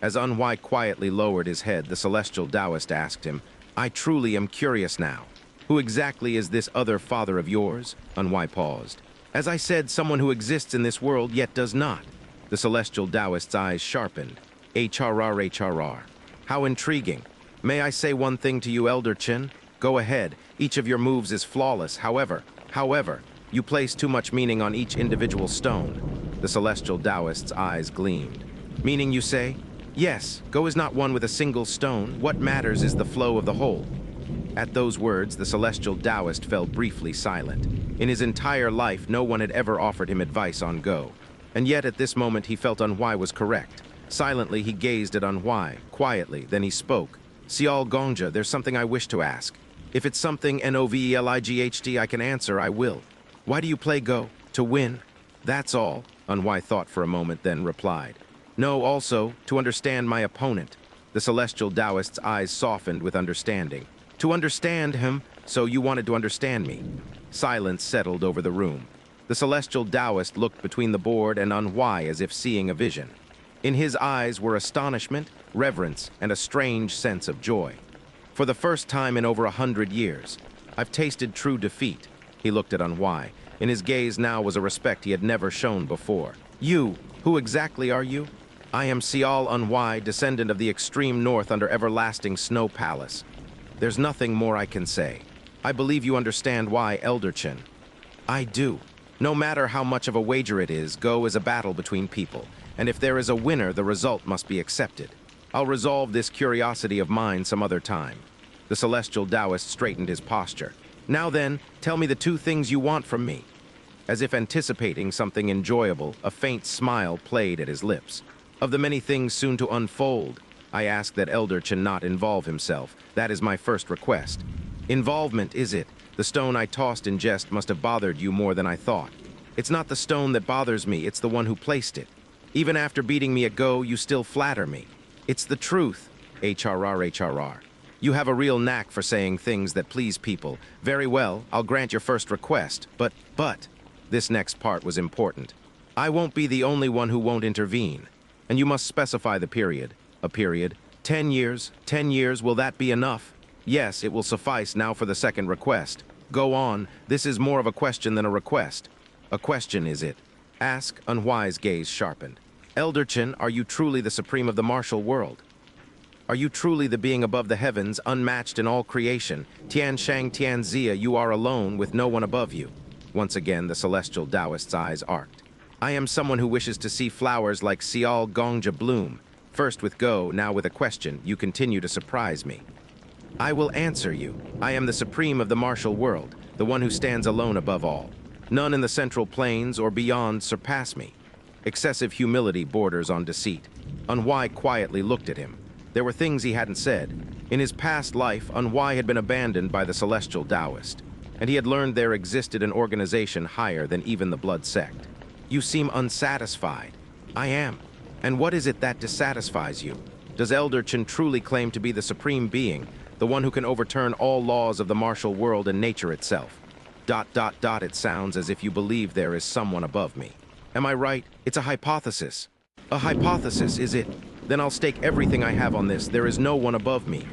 As Unwai quietly lowered his head, the celestial Taoist asked him, I truly am curious now. Who exactly is this other father of yours? Unwai paused. As I said, someone who exists in this world yet does not. The celestial Taoist's eyes sharpened. HRR. How intriguing. May I say one thing to you, Elderchen? Go ahead. Each of your moves is flawless. However, you place too much meaning on each individual stone. The celestial Taoist's eyes gleamed. Meaning, you say? Yes, Go is not one with a single stone. What matters is the flow of the whole. At those words, the celestial Taoist fell briefly silent. In his entire life, no one had ever offered him advice on Go. And yet, at this moment, he felt Unwai was correct. Silently, he gazed at Unwai. Quietly, then he spoke. Sial Gongja, there's something I wish to ask. If it's something NOVELIGHT I can answer, I will. Why do you play Go? To win? That's all. Unwai thought for a moment, then replied. No, also, to understand my opponent. The celestial Taoist's eyes softened with understanding. To understand him, so you wanted to understand me. Silence settled over the room. The celestial Taoist looked between the board and Unwai as if seeing a vision. In his eyes were astonishment, reverence, and a strange sense of joy. For the first time in over 100 years, I've tasted true defeat. He looked at Unwai. In his gaze now was a respect he had never shown before. You, who exactly are you? I am Sial Unwai, descendant of the extreme north under everlasting snow palace. There's nothing more I can say. I believe you understand why, Elderchen. I do. No matter how much of a wager it is, Go is a battle between people, and if there is a winner, the result must be accepted. I'll resolve this curiosity of mine some other time. The celestial Taoist straightened his posture. Now then, tell me the 2 things you want from me. As if anticipating something enjoyable, a faint smile played at his lips. Of the many things soon to unfold, I ask that Elderchen not involve himself. That is my first request. Involvement, is it? The stone I tossed in jest must have bothered you more than I thought. It's not the stone that bothers me, it's the one who placed it. Even after beating me at Go, you still flatter me. It's the truth, HRR. You have a real knack for saying things that please people. Very well, I'll grant your first request, but, this next part was important. I won't be the only one who won't intervene. And you must specify the period. A period. 10 years. 10 years, will that be enough? Yes, it will suffice now for the second request. Go on, this is more of a question than a request. A question, is it? Ask, unwise gaze sharpened. Elderchin, are you truly the supreme of the martial world? Are you truly the being above the heavens, unmatched in all creation? Tian Shang Tian Zia, you are alone with no one above you. Once again, the celestial Taoist's eyes arced. I am someone who wishes to see flowers like Xiao Gongja bloom. First with Go, now with a question, you continue to surprise me. I will answer you. I am the supreme of the martial world, the one who stands alone above all. None in the central plains or beyond surpass me. Excessive humility borders on deceit. Unwai quietly looked at him. There were things he hadn't said. In his past life, Unwai had been abandoned by the celestial Taoist, and he had learned there existed an organization higher than even the blood sect. You seem unsatisfied. I am. And what is it that dissatisfies you? Does Elder Chen truly claim to be the supreme being, the one who can overturn all laws of the martial world and nature itself? ... It sounds as if you believe there is someone above me. Am I right? It's a hypothesis. A hypothesis, is it? Then I'll stake everything I have on this. There is no one above me.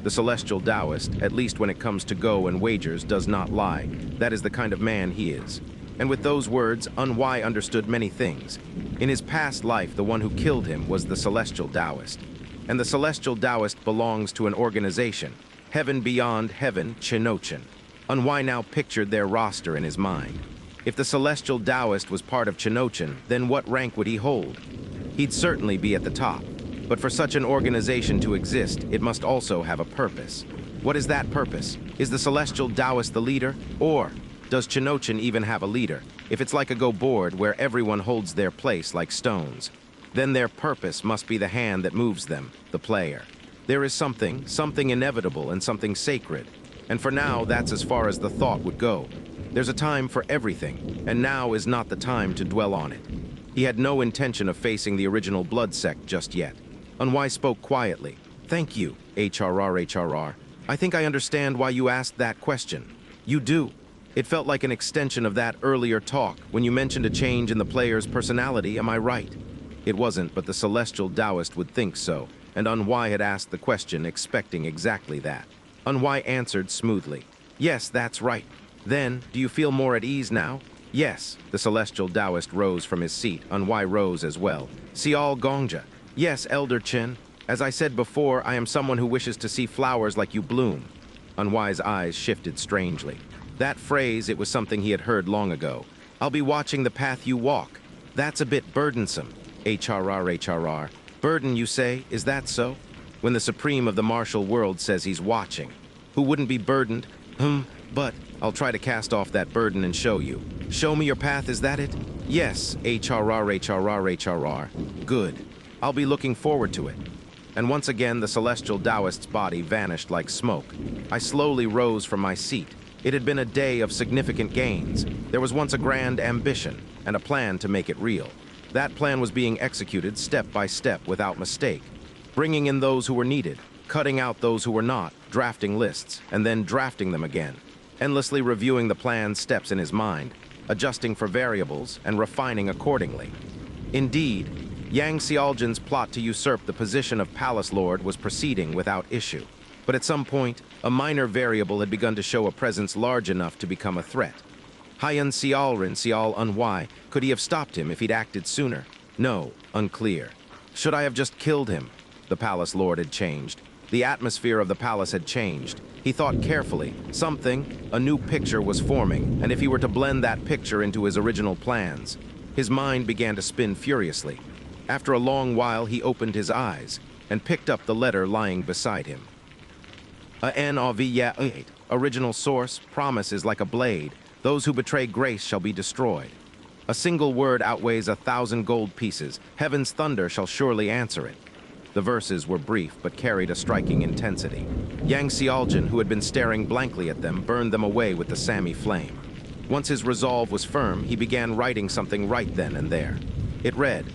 The celestial Taoist, at least when it comes to Go and wagers, does not lie. That is the kind of man he is. And with those words, Unwai understood many things. In his past life, the one who killed him was the celestial Taoist. And the celestial Taoist belongs to an organization, Heaven Beyond Heaven, Chinochin. Unwai now pictured their roster in his mind. If the celestial Taoist was part of Chinochin, then what rank would he hold? He'd certainly be at the top. But for such an organization to exist, it must also have a purpose. What is that purpose? Is the celestial Taoist the leader? Or does Chinochin even have a leader? If it's like a Go board where everyone holds their place like stones, then their purpose must be the hand that moves them, the player. There is something inevitable and something sacred. And for now, that's as far as the thought would go. There's a time for everything, and now is not the time to dwell on it. He had no intention of facing the original blood sect just yet. Unwai spoke quietly. Thank you, HRR. I think I understand why you asked that question. You do. It felt like an extension of that earlier talk when you mentioned a change in the player's personality, am I right? It wasn't, but the celestial Taoist would think so, and Unwai had asked the question expecting exactly that. Unwai answered smoothly. Yes, that's right. Then, do you feel more at ease now? Yes. The celestial Taoist rose from his seat. Unwai rose as well. Xiao Gongja. Yes, Elder Chen. As I said before, I am someone who wishes to see flowers like you bloom. Unwai's eyes shifted strangely. That phrase, it was something he had heard long ago. I'll be watching the path you walk. That's a bit burdensome. HRR. Burden, you say? Is that so? When the supreme of the martial world says he's watching. Who wouldn't be burdened? But I'll try to cast off that burden and show you. Show me your path, is that it? Yes, HRR. Good. I'll be looking forward to it. And once again, the celestial Taoist's body vanished like smoke. I slowly rose from my seat. It had been a day of significant gains. There was once a grand ambition and a plan to make it real. That plan was being executed step by step without mistake, bringing in those who were needed, cutting out those who were not, drafting lists, and then drafting them again, endlessly reviewing the plan's steps in his mind, adjusting for variables and refining accordingly. Indeed, Yang Xiaojin's plot to usurp the position of Palace Lord was proceeding without issue. But at some point, a minor variable had begun to show a presence large enough to become a threat. Haiyan Xiao Unwai, could he have stopped him if he'd acted sooner? No, unclear. Should I have just killed him? The Palace Lord had changed. The atmosphere of the palace had changed. He thought carefully. A new picture was forming, and if he were to blend that picture into his original plans, his mind began to spin furiously. After a long while, he opened his eyes and picked up the letter lying beside him. Original source, promise is like a blade. Those who betray grace shall be destroyed. A single word outweighs 1,000 gold pieces. Heaven's thunder shall surely answer it. The verses were brief, but carried a striking intensity. Yang Xiaojin, who had been staring blankly at them, burned them away with the Sami flame. Once his resolve was firm, he began writing something right then and there. It read,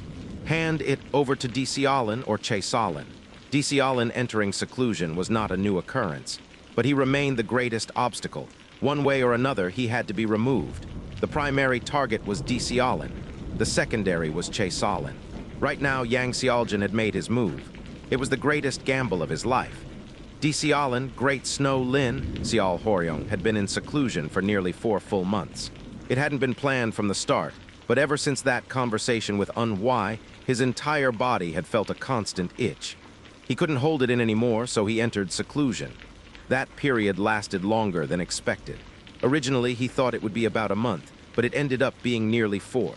"Hand it over to Disialin or Chesalin." Disialin entering seclusion was not a new occurrence, but he remained the greatest obstacle. One way or another, he had to be removed. The primary target was Disialin. The secondary was Chesalin. Right now, Yang Xiaojin had made his move. It was the greatest gamble of his life. Disialin, Great Snow Lin, Xiao Horyong, had been in seclusion for nearly 4 full months. It hadn't been planned from the start, but ever since that conversation with Un-Y, his entire body had felt a constant itch. He couldn't hold it in anymore, so he entered seclusion. That period lasted longer than expected. Originally, he thought it would be about a month, but it ended up being nearly 4.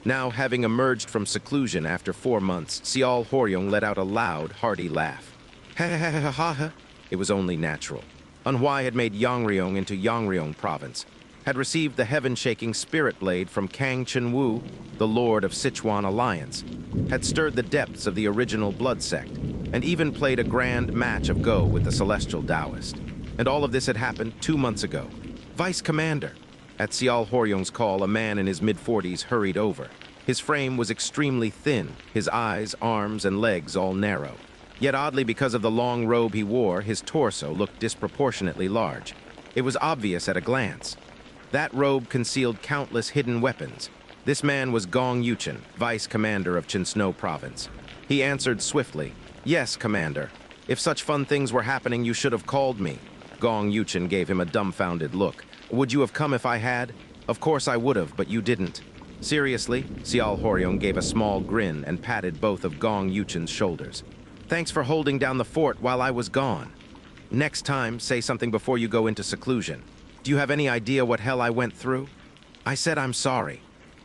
Now, having emerged from seclusion after 4 months, Xiao Horyong let out a loud, hearty laugh. Ha ha ha ha ha. It was only natural. Un-Y had made Yangryong into Yangryong province, had received the heaven-shaking spirit blade from Kang Chen-Wu, the lord of Sichuan Alliance, had stirred the depths of the original blood sect, and even played a grand match of Go with the celestial Taoist. And all of this had happened 2 months ago. Vice Commander! At Xiao Horyong's call, a man in his mid-40s hurried over. His frame was extremely thin, his eyes, arms, and legs all narrow. Yet oddly, because of the long robe he wore, his torso looked disproportionately large. It was obvious at a glance. That robe concealed countless hidden weapons. This man was Gong Yuchen, Vice Commander of Chinsno Province. He answered swiftly, "Yes, Commander. If such fun things were happening, you should have called me." Gong Yuchen gave him a dumbfounded look. "Would you have come if I had?" "Of course I would have, but you didn't." "Seriously?" Xiao Horyong gave a small grin and patted both of Gong Yuchen's shoulders. "Thanks for holding down the fort while I was gone. Next time, say something before you go into seclusion. Do you have any idea what hell I went through?" I said I'm sorry.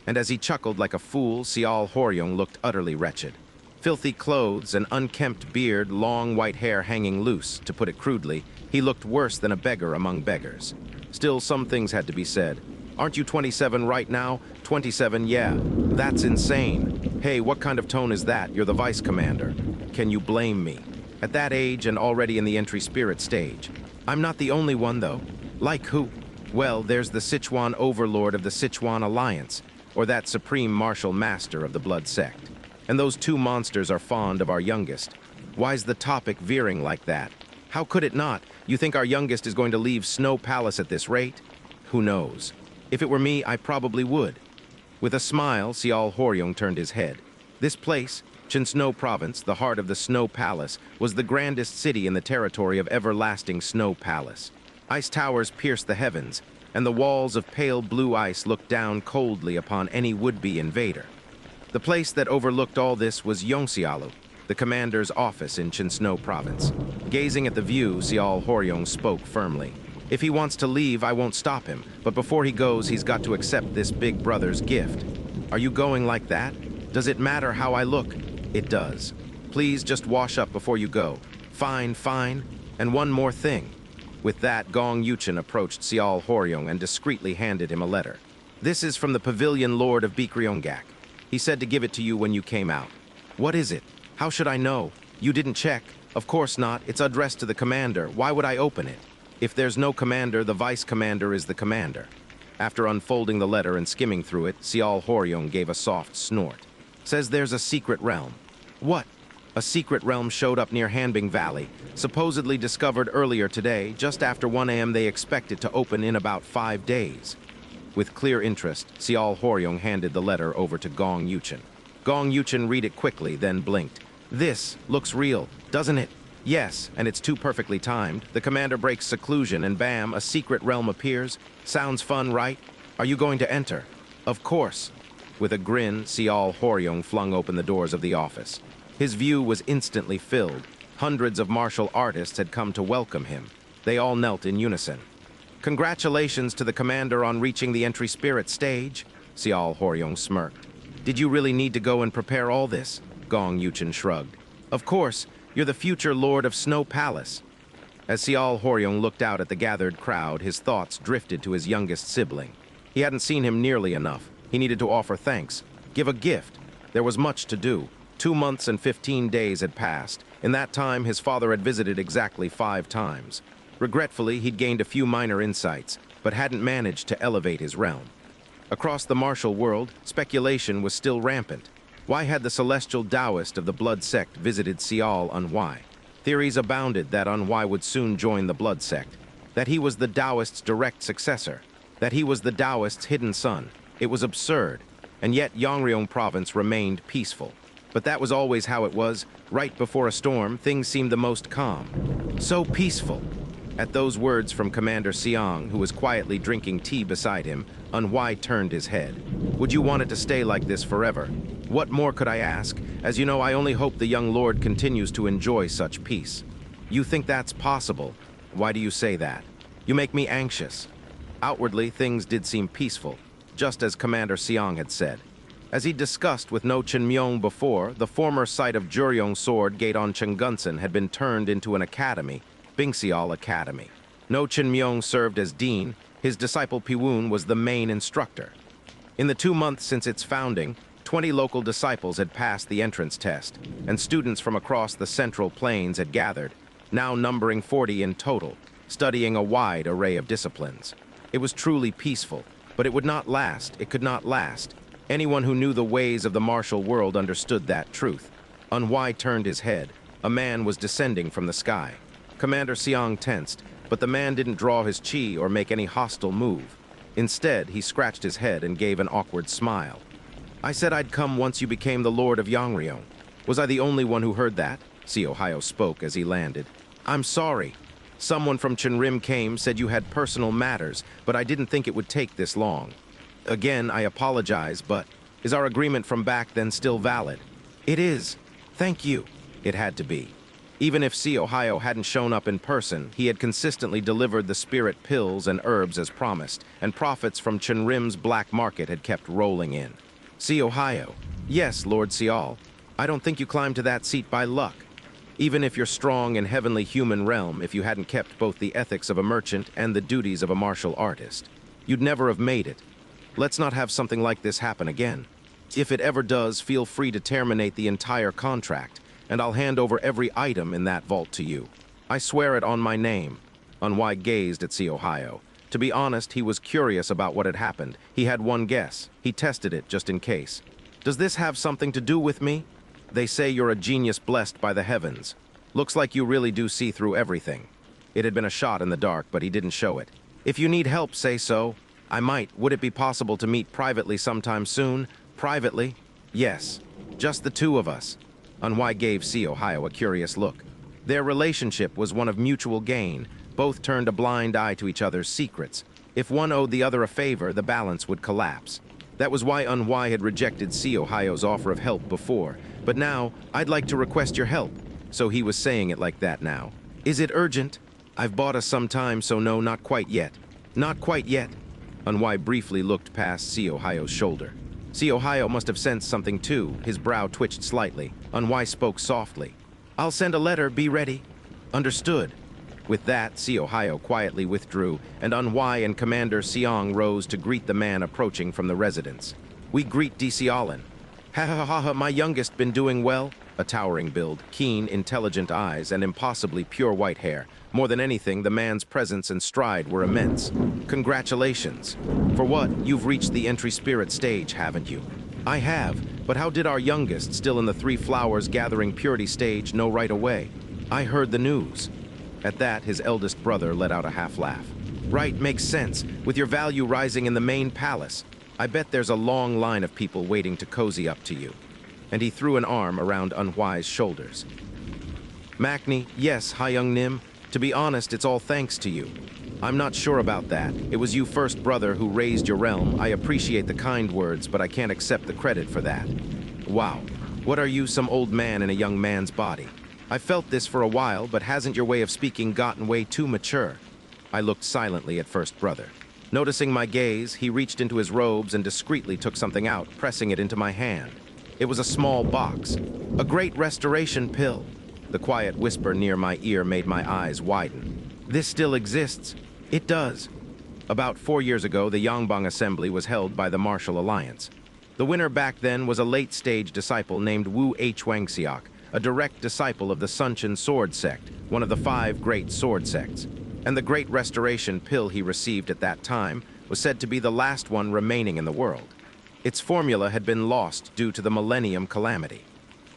And as he chuckled like a fool, Xiao Horyong looked utterly wretched. Filthy clothes, an unkempt beard, long white hair hanging loose, to put it crudely, he looked worse than a beggar among beggars. Still, some things had to be said. "Aren't you 27 right now?" 27, yeah. That's insane. Hey, what kind of tone is that? You're the Vice Commander. Can you blame me? At that age and already in the entry spirit stage. I'm not the only one, though. Like who? Well, there's the Sichuan Overlord of the Sichuan Alliance, or that Supreme Martial Master of the Blood Sect. And those 2 monsters are fond of our youngest. Why's the topic veering like that? How could it not? You think our youngest is going to leave Snow Palace at this rate? Who knows? If it were me, I probably would. With a smile, Xiao Horyong turned his head. This place, Chinsno Province, the heart of the Snow Palace, was the grandest city in the territory of everlasting Snow Palace. Ice towers pierced the heavens, and the walls of pale blue ice looked down coldly upon any would-be invader. The place that overlooked all this was Yongxialu, the commander's office in Chinsno Province. Gazing at the view, Xiao Horyong spoke firmly. "If he wants to leave, I won't stop him, but before he goes, he's got to accept this big brother's gift." "Are you going like that? Does it matter how I look?" "It does. Please just wash up before you go." "Fine, fine. And one more thing." With that, Gong Yuchen approached Xiao Horyong and discreetly handed him a letter. "This is from the Pavilion Lord of Bikryongak. He said to give it to you when you came out." "What is it? How should I know? You didn't check." "Of course not. It's addressed to the commander. Why would I open it?" "If there's no commander, the vice commander is the commander." After unfolding the letter and skimming through it, Xiao Horyong gave a soft snort. "Says there's a secret realm." "What?" "A secret realm showed up near Hanbing Valley, supposedly discovered earlier today. Just after 1 a.m. they expect it to open in about 5 days. With clear interest, Xiao Horyong handed the letter over to Gong Yuchen. Gong Yuchen read it quickly, then blinked. "This looks real, doesn't it?" "Yes, and it's too perfectly timed. The commander breaks seclusion and bam, a secret realm appears. Sounds fun, right? Are you going to enter?" "Of course." With a grin, Xiao Horyong flung open the doors of the office. His view was instantly filled. Hundreds of martial artists had come to welcome him. They all knelt in unison. "Congratulations to the commander on reaching the entry spirit stage," Xiao Horyong smirked. "Did you really need to go and prepare all this?" Gong Yuchen shrugged. "Of course, you're the future lord of Snow Palace." As Xiao Horyong looked out at the gathered crowd, his thoughts drifted to his youngest sibling. He hadn't seen him nearly enough. He needed to offer thanks, give a gift. There was much to do. 2 months and 15 days had passed, In that time, his father had visited exactly 5 times. Regretfully, he'd gained a few minor insights, but hadn't managed to elevate his realm. Across the martial world, speculation was still rampant. Why had the celestial Taoist of the Blood Sect visited Sial Unwai? Theories abounded that Unwai would soon join the Blood Sect, that he was the Taoist's direct successor, that he was the Taoist's hidden son. It was absurd, and yet Yangryong province remained peaceful. But that was always how it was. Right before a storm, things seemed the most calm. So peaceful. At those words from Commander Siang, who was quietly drinking tea beside him, Unwai turned his head. Would you want it to stay like this forever? What more could I ask? As you know, I only hope the young lord continues to enjoy such peace. You think that's possible? Why do you say that? You make me anxious. Outwardly, things did seem peaceful, just as Commander Siang had said. As he discussed with No Chinmyong before, the former site of Juryong Sword Gate on Chungunsan had been turned into an academy, Bingxial Academy. No Chinmyong served as dean. His disciple Piwoon was the main instructor. In the 2 months since its founding, 20 local disciples had passed the entrance test, and students from across the Central Plains had gathered, now numbering 40 in total, studying a wide array of disciplines. It was truly peaceful, but it would not last. It could not last. Anyone who knew the ways of the martial world understood that truth. Unwai turned his head. A man was descending from the sky. Commander Siang tensed, but the man didn't draw his chi or make any hostile move. Instead, he scratched his head and gave an awkward smile. I said I'd come once you became the Lord of Yangryong. Was I the only one who heard that? Siohio spoke as he landed. I'm sorry. Someone from Chinrim came, said you had personal matters, but I didn't think it would take this long. Again, I apologize, but is our agreement from back then still valid? It is. Thank you. It had to be. Even if Siohio hadn't shown up in person, he had consistently delivered the spirit pills and herbs as promised, and profits from Chinrim's black market had kept rolling in. Siohio. Yes, Lord Sial. I don't think you climbed to that seat by luck. Even if you're strong in heavenly human realm, if you hadn't kept both the ethics of a merchant and the duties of a martial artist, you'd never have made it. Let's not have something like this happen again. If it ever does, feel free to terminate the entire contract, and I'll hand over every item in that vault to you. I swear it on my name. Unwai gazed at Siohio. To be honest, he was curious about what had happened. He had one guess. He tested it just in case. Does this have something to do with me? They say you're a genius blessed by the heavens. Looks like you really do see through everything. It had been a shot in the dark, but he didn't show it. If you need help, say so. I might. Would it be possible to meet privately sometime soon? Privately? Yes. Just the two of us. Unwai gave Siohio a curious look. Their relationship was one of mutual gain. Both turned a blind eye to each other's secrets. If one owed the other a favor, the balance would collapse. That was why Unwai had rejected Siohio's offer of help before. But now, I'd like to request your help. So he was saying it like that now. Is it urgent? I've bought us some time, so no, not quite yet. Not quite yet. Unwai briefly looked past Siohio's shoulder. Siohio must have sensed something too. His brow twitched slightly. Unwai spoke softly. I'll send a letter, be ready. Understood. With that, Siohio quietly withdrew, and Unwai and Commander Siang rose to greet the man approaching from the residence. We greet Disialan. Ha ha ha ha, my youngest been doing well? A towering build, keen, intelligent eyes, and impossibly pure white hair. More than anything, the man's presence and stride were immense. Congratulations. For what? You've reached the entry spirit stage, haven't you? I have, but how did our youngest, still in the Three Flowers gathering purity stage, know right away? I heard the news. At that, his eldest brother let out a half-laugh. Right, makes sense. With your value rising in the main palace, I bet there's a long line of people waiting to cozy up to you. And he threw an arm around Unwai's shoulders. Makni, yes, Hyung Nim. To be honest, it's all thanks to you. I'm not sure about that. It was you first, brother, who raised your realm. I appreciate the kind words, but I can't accept the credit for that. Wow. What are you, some old man in a young man's body? I felt this for a while, but hasn't your way of speaking gotten way too mature? I looked silently at first brother. Noticing my gaze, he reached into his robes and discreetly took something out, pressing it into my hand. It was a small box. A great restoration pill. The quiet whisper near my ear made my eyes widen. This still exists. It does. About 4 years ago, the Yangbang Assembly was held by the Martial Alliance. The winner back then was a late-stage disciple named Wu H. Wangxiok, a direct disciple of the Sunchen Sword Sect, one of the 5 great sword sects. And the Great Restoration pill he received at that time was said to be the last one remaining in the world. Its formula had been lost due to the Millennium Calamity.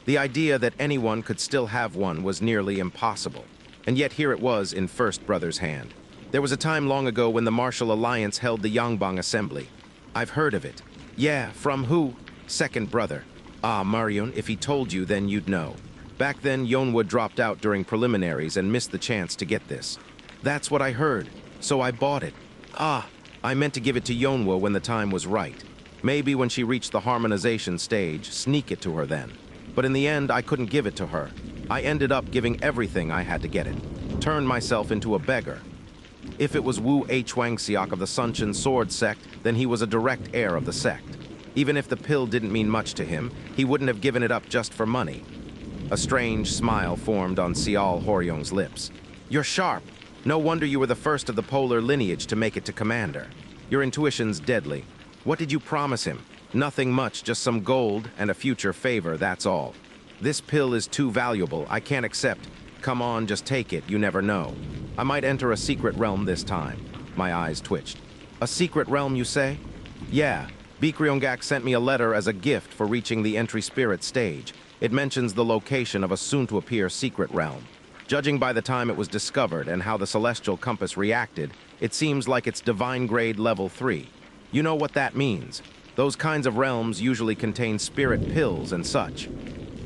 The idea that anyone could still have one was nearly impossible, and yet here it was in First Brother's hand. There was a time long ago when the Martial Alliance held the Yangbang Assembly. I've heard of it. Yeah, from who? Second Brother. Ah, Marion, if he told you, then you'd know. Back then, Yonhwa dropped out during preliminaries and missed the chance to get this. That's what I heard, so I bought it. Ah, I meant to give it to Yonhwa when the time was right. Maybe when she reached the harmonization stage, sneak it to her then. But in the end, I couldn't give it to her. I ended up giving everything I had to get it. Turned myself into a beggar. If it was Wu Huangxiok of the Sunchen Sword Sect, then he was a direct heir of the sect. Even if the pill didn't mean much to him, he wouldn't have given it up just for money. A strange smile formed on Sial Horyong's lips. You're sharp. No wonder you were the first of the polar lineage to make it to commander. Your intuition's deadly. What did you promise him? Nothing much, just some gold and a future favor, that's all. This pill is too valuable, I can't accept. Come on, just take it, you never know. I might enter a secret realm this time. My eyes twitched. A secret realm, you say? Yeah, Bikryongak sent me a letter as a gift for reaching the entry spirit stage. It mentions the location of a soon-to-appear secret realm. Judging by the time it was discovered and how the celestial compass reacted, it seems like it's divine grade level 3. You know what that means. Those kinds of realms usually contain spirit pills and such.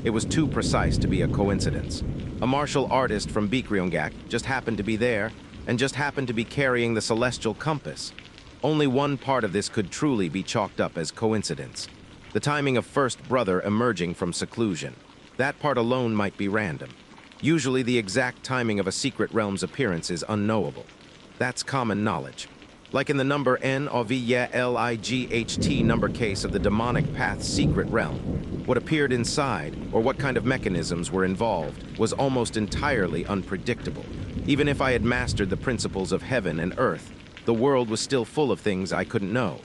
It was too precise to be a coincidence. A martial artist from Bikryongak just happened to be there, and just happened to be carrying the celestial compass. Only one part of this could truly be chalked up as coincidence. The timing of First Brother emerging from seclusion. That part alone might be random. Usually the exact timing of a secret realm's appearance is unknowable. That's common knowledge. Like in the number NOVYLIGHT number case of the demonic path's secret realm. What appeared inside, or what kind of mechanisms were involved, was almost entirely unpredictable. Even if I had mastered the principles of heaven and earth, the world was still full of things I couldn't know.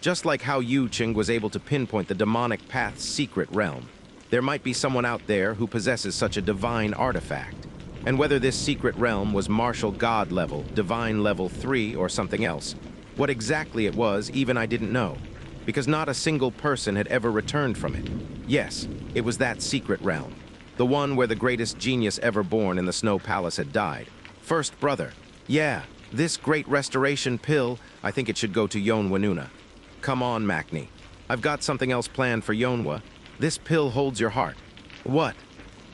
Just like how Yu Qing was able to pinpoint the demonic path's secret realm, there might be someone out there who possesses such a divine artifact. And whether this secret realm was martial god level, divine level 3, or something else, what exactly it was, even I didn't know, because not a single person had ever returned from it. Yes, it was that secret realm, the one where the greatest genius ever born in the Snow Palace had died. First Brother. Yeah, this Great Restoration pill, I think it should go to Yonhwa. Come on, Makni. I've got something else planned for Yonhwa. This pill holds your heart. What?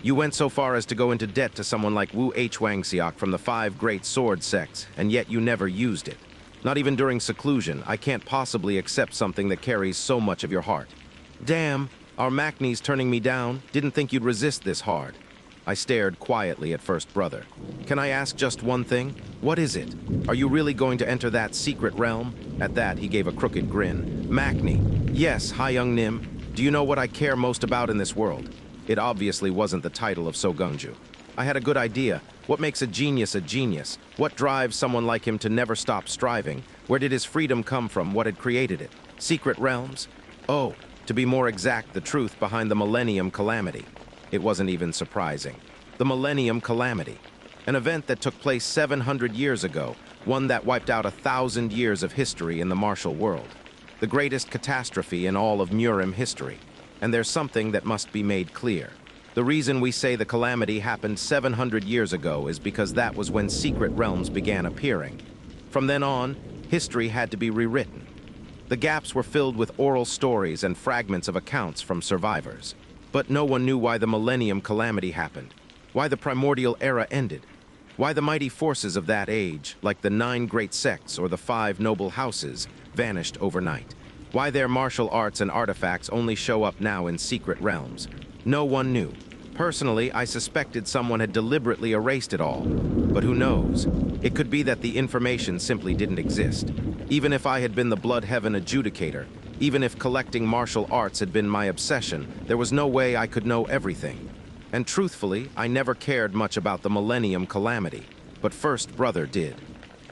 You went so far as to go into debt to someone like Wu Huangxiok from the 5 great sword sects, and yet you never used it. Not even during seclusion, I can't possibly accept something that carries so much of your heart. Damn, our Makni's turning me down. Didn't think you'd resist this hard. I stared quietly at First Brother. Can I ask just one thing? What is it? Are you really going to enter that secret realm? At that, he gave a crooked grin. Makni. Yes, Hi Young Nim. Do you know what I care most about in this world? It obviously wasn't the title of Sogungju. I had a good idea. What makes a genius a genius? What drives someone like him to never stop striving? Where did his freedom come from? What had created it? Secret realms? Oh, to be more exact, the truth behind the Millennium Calamity. It wasn't even surprising. The Millennium Calamity. An event that took place 700 years ago, one that wiped out 1,000 years of history in the martial world. The greatest catastrophe in all of Murim history. And there's something that must be made clear. The reason we say the calamity happened 700 years ago is because that was when secret realms began appearing. From then on, history had to be rewritten. The gaps were filled with oral stories and fragments of accounts from survivors. But no one knew why the Millennium Calamity happened, why the primordial era ended, why the mighty forces of that age, like the 9 great sects or the 5 noble houses, vanished overnight. Why their martial arts and artifacts only show up now in secret realms. No one knew. Personally, I suspected someone had deliberately erased it all. But who knows? It could be that the information simply didn't exist. Even if I had been the Blood Heaven adjudicator, even if collecting martial arts had been my obsession, there was no way I could know everything. And truthfully, I never cared much about the Millennium Calamity. But First Brother did.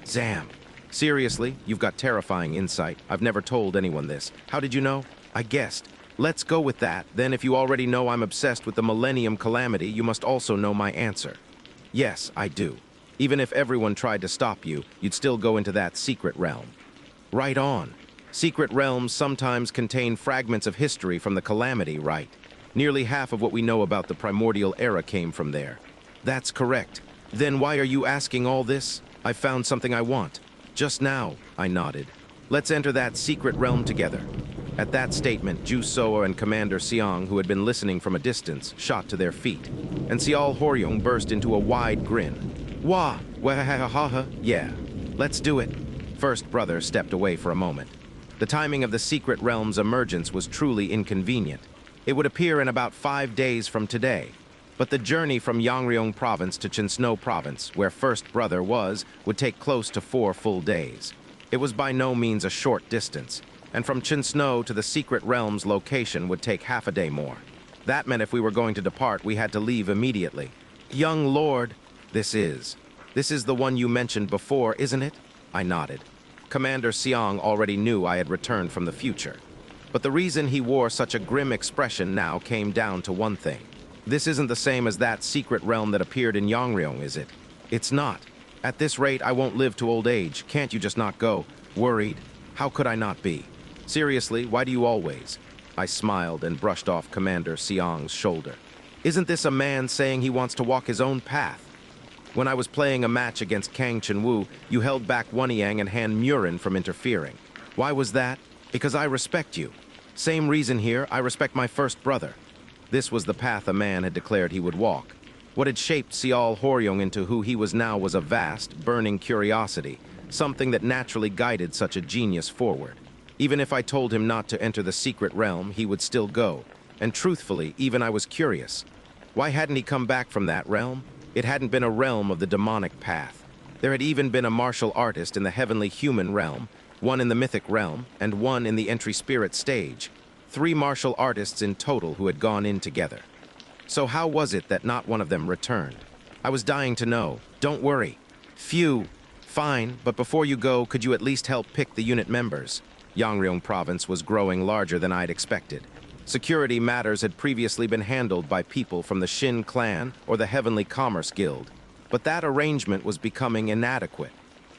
Zam. Seriously, you've got terrifying insight. I've never told anyone this. How did you know? I guessed. Let's go with that. Then if you already know I'm obsessed with the Millennium Calamity, you must also know my answer. Yes, I do. Even if everyone tried to stop you, you'd still go into that secret realm. Right on. Secret realms sometimes contain fragments of history from the Calamity, right? Nearly half of what we know about the primordial era came from there. That's correct. Then why are you asking all this? I found something I want. Just now, I nodded. Let's enter that secret realm together. At that statement, Ju Soa and Commander Siang, who had been listening from a distance, shot to their feet, and Sial Horyong burst into a wide grin. Wah, wahahaha, yeah, let's do it. First Brother stepped away for a moment. The timing of the secret realm's emergence was truly inconvenient. It would appear in about 5 days from today, but the journey from Yangryong Province to Chinsno Province, where First Brother was, would take close to 4 full days. It was by no means a short distance, and from Chinsno to the secret realm's location would take half a day more. That meant if we were going to depart, we had to leave immediately. Young Lord, this is the one you mentioned before, isn't it? I nodded. Commander Siang already knew I had returned from the future. But the reason he wore such a grim expression now came down to one thing. This isn't the same as that secret realm that appeared in Yangryong, is it? It's not. At this rate, I won't live to old age. Can't you just not go? Worried? How could I not be? Seriously, why do you always? I smiled and brushed off Commander Siang's shoulder. Isn't this a man saying he wants to walk his own path? When I was playing a match against Kang Chenwu, you held back Wanyang and Han Murin from interfering. Why was that? Because I respect you. Same reason here, I respect my first brother. This was the path a man had declared he would walk. What had shaped Sial Horyong into who he was now was a vast, burning curiosity, something that naturally guided such a genius forward. Even if I told him not to enter the secret realm, he would still go. And truthfully, even I was curious. Why hadn't he come back from that realm? It hadn't been a realm of the demonic path. There had even been a martial artist in the heavenly human realm, one in the mythic realm, and one in the entry spirit stage. 3 martial artists in total who had gone in together. So how was it that not one of them returned? I was dying to know. Don't worry. Phew. Fine, but before you go, could you at least help pick the unit members? Yangryong Province was growing larger than I'd expected. Security matters had previously been handled by people from the Shin clan or the Heavenly Commerce Guild, but that arrangement was becoming inadequate.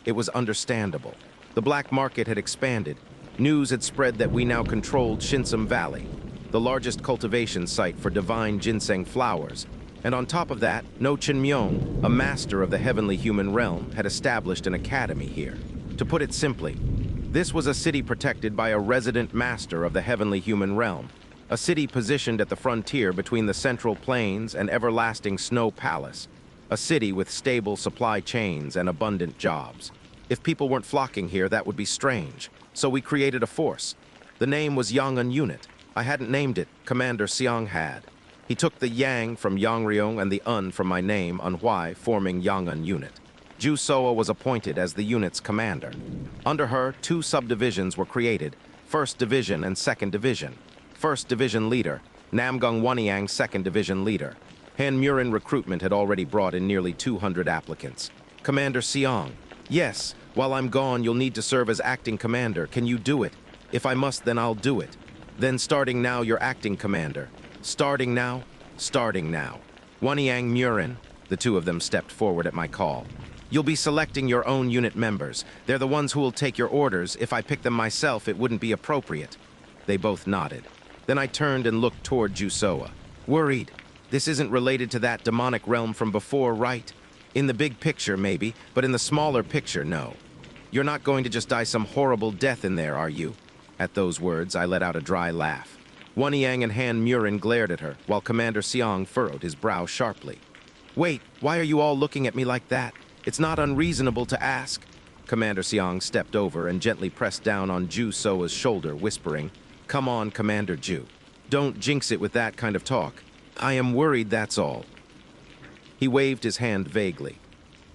It was understandable. The black market had expanded. News had spread that we now controlled Shinsum Valley, the largest cultivation site for divine ginseng flowers, and on top of that, No Chinmyong, a master of the heavenly human realm, had established an academy here. To put it simply, this was a city protected by a resident master of the heavenly human realm, a city positioned at the frontier between the Central Plains and everlasting Snow Palace, a city with stable supply chains and abundant jobs. If people weren't flocking here, that would be strange, so we created a force. The name was Yang'an Unit. I hadn't named it, Commander Siang had. He took the Yang from Yangryong and the Un from my name, Unhuai, forming Yang'an Unit. Ju Soa was appointed as the unit's commander. Under her, 2 subdivisions were created, 1st Division and 2nd Division. 1st Division leader, Namgung Wanyang 2nd Division leader. Han Murin recruitment had already brought in nearly 200 applicants. Commander Siang, yes, while I'm gone, you'll need to serve as acting commander. Can you do it? If I must, then I'll do it. Then starting now, you're acting commander. Starting now? Starting now. Wanyang Murin, the 2 of them stepped forward at my call. You'll be selecting your own unit members. They're the ones who will take your orders. If I pick them myself, it wouldn't be appropriate. They both nodded. Then I turned and looked toward Ju Soa. Worried. This isn't related to that demonic realm from before, right? In the big picture, maybe, but in the smaller picture, no. You're not going to just die some horrible death in there, are you? At those words, I let out a dry laugh. Wanyang and Han Murin glared at her, while Commander Siang furrowed his brow sharply. Wait, why are you all looking at me like that? It's not unreasonable to ask. Commander Siang stepped over and gently pressed down on Ju Soa's shoulder, whispering, Come on, Commander Ju. Don't jinx it with that kind of talk. I am worried, that's all. He waved his hand vaguely.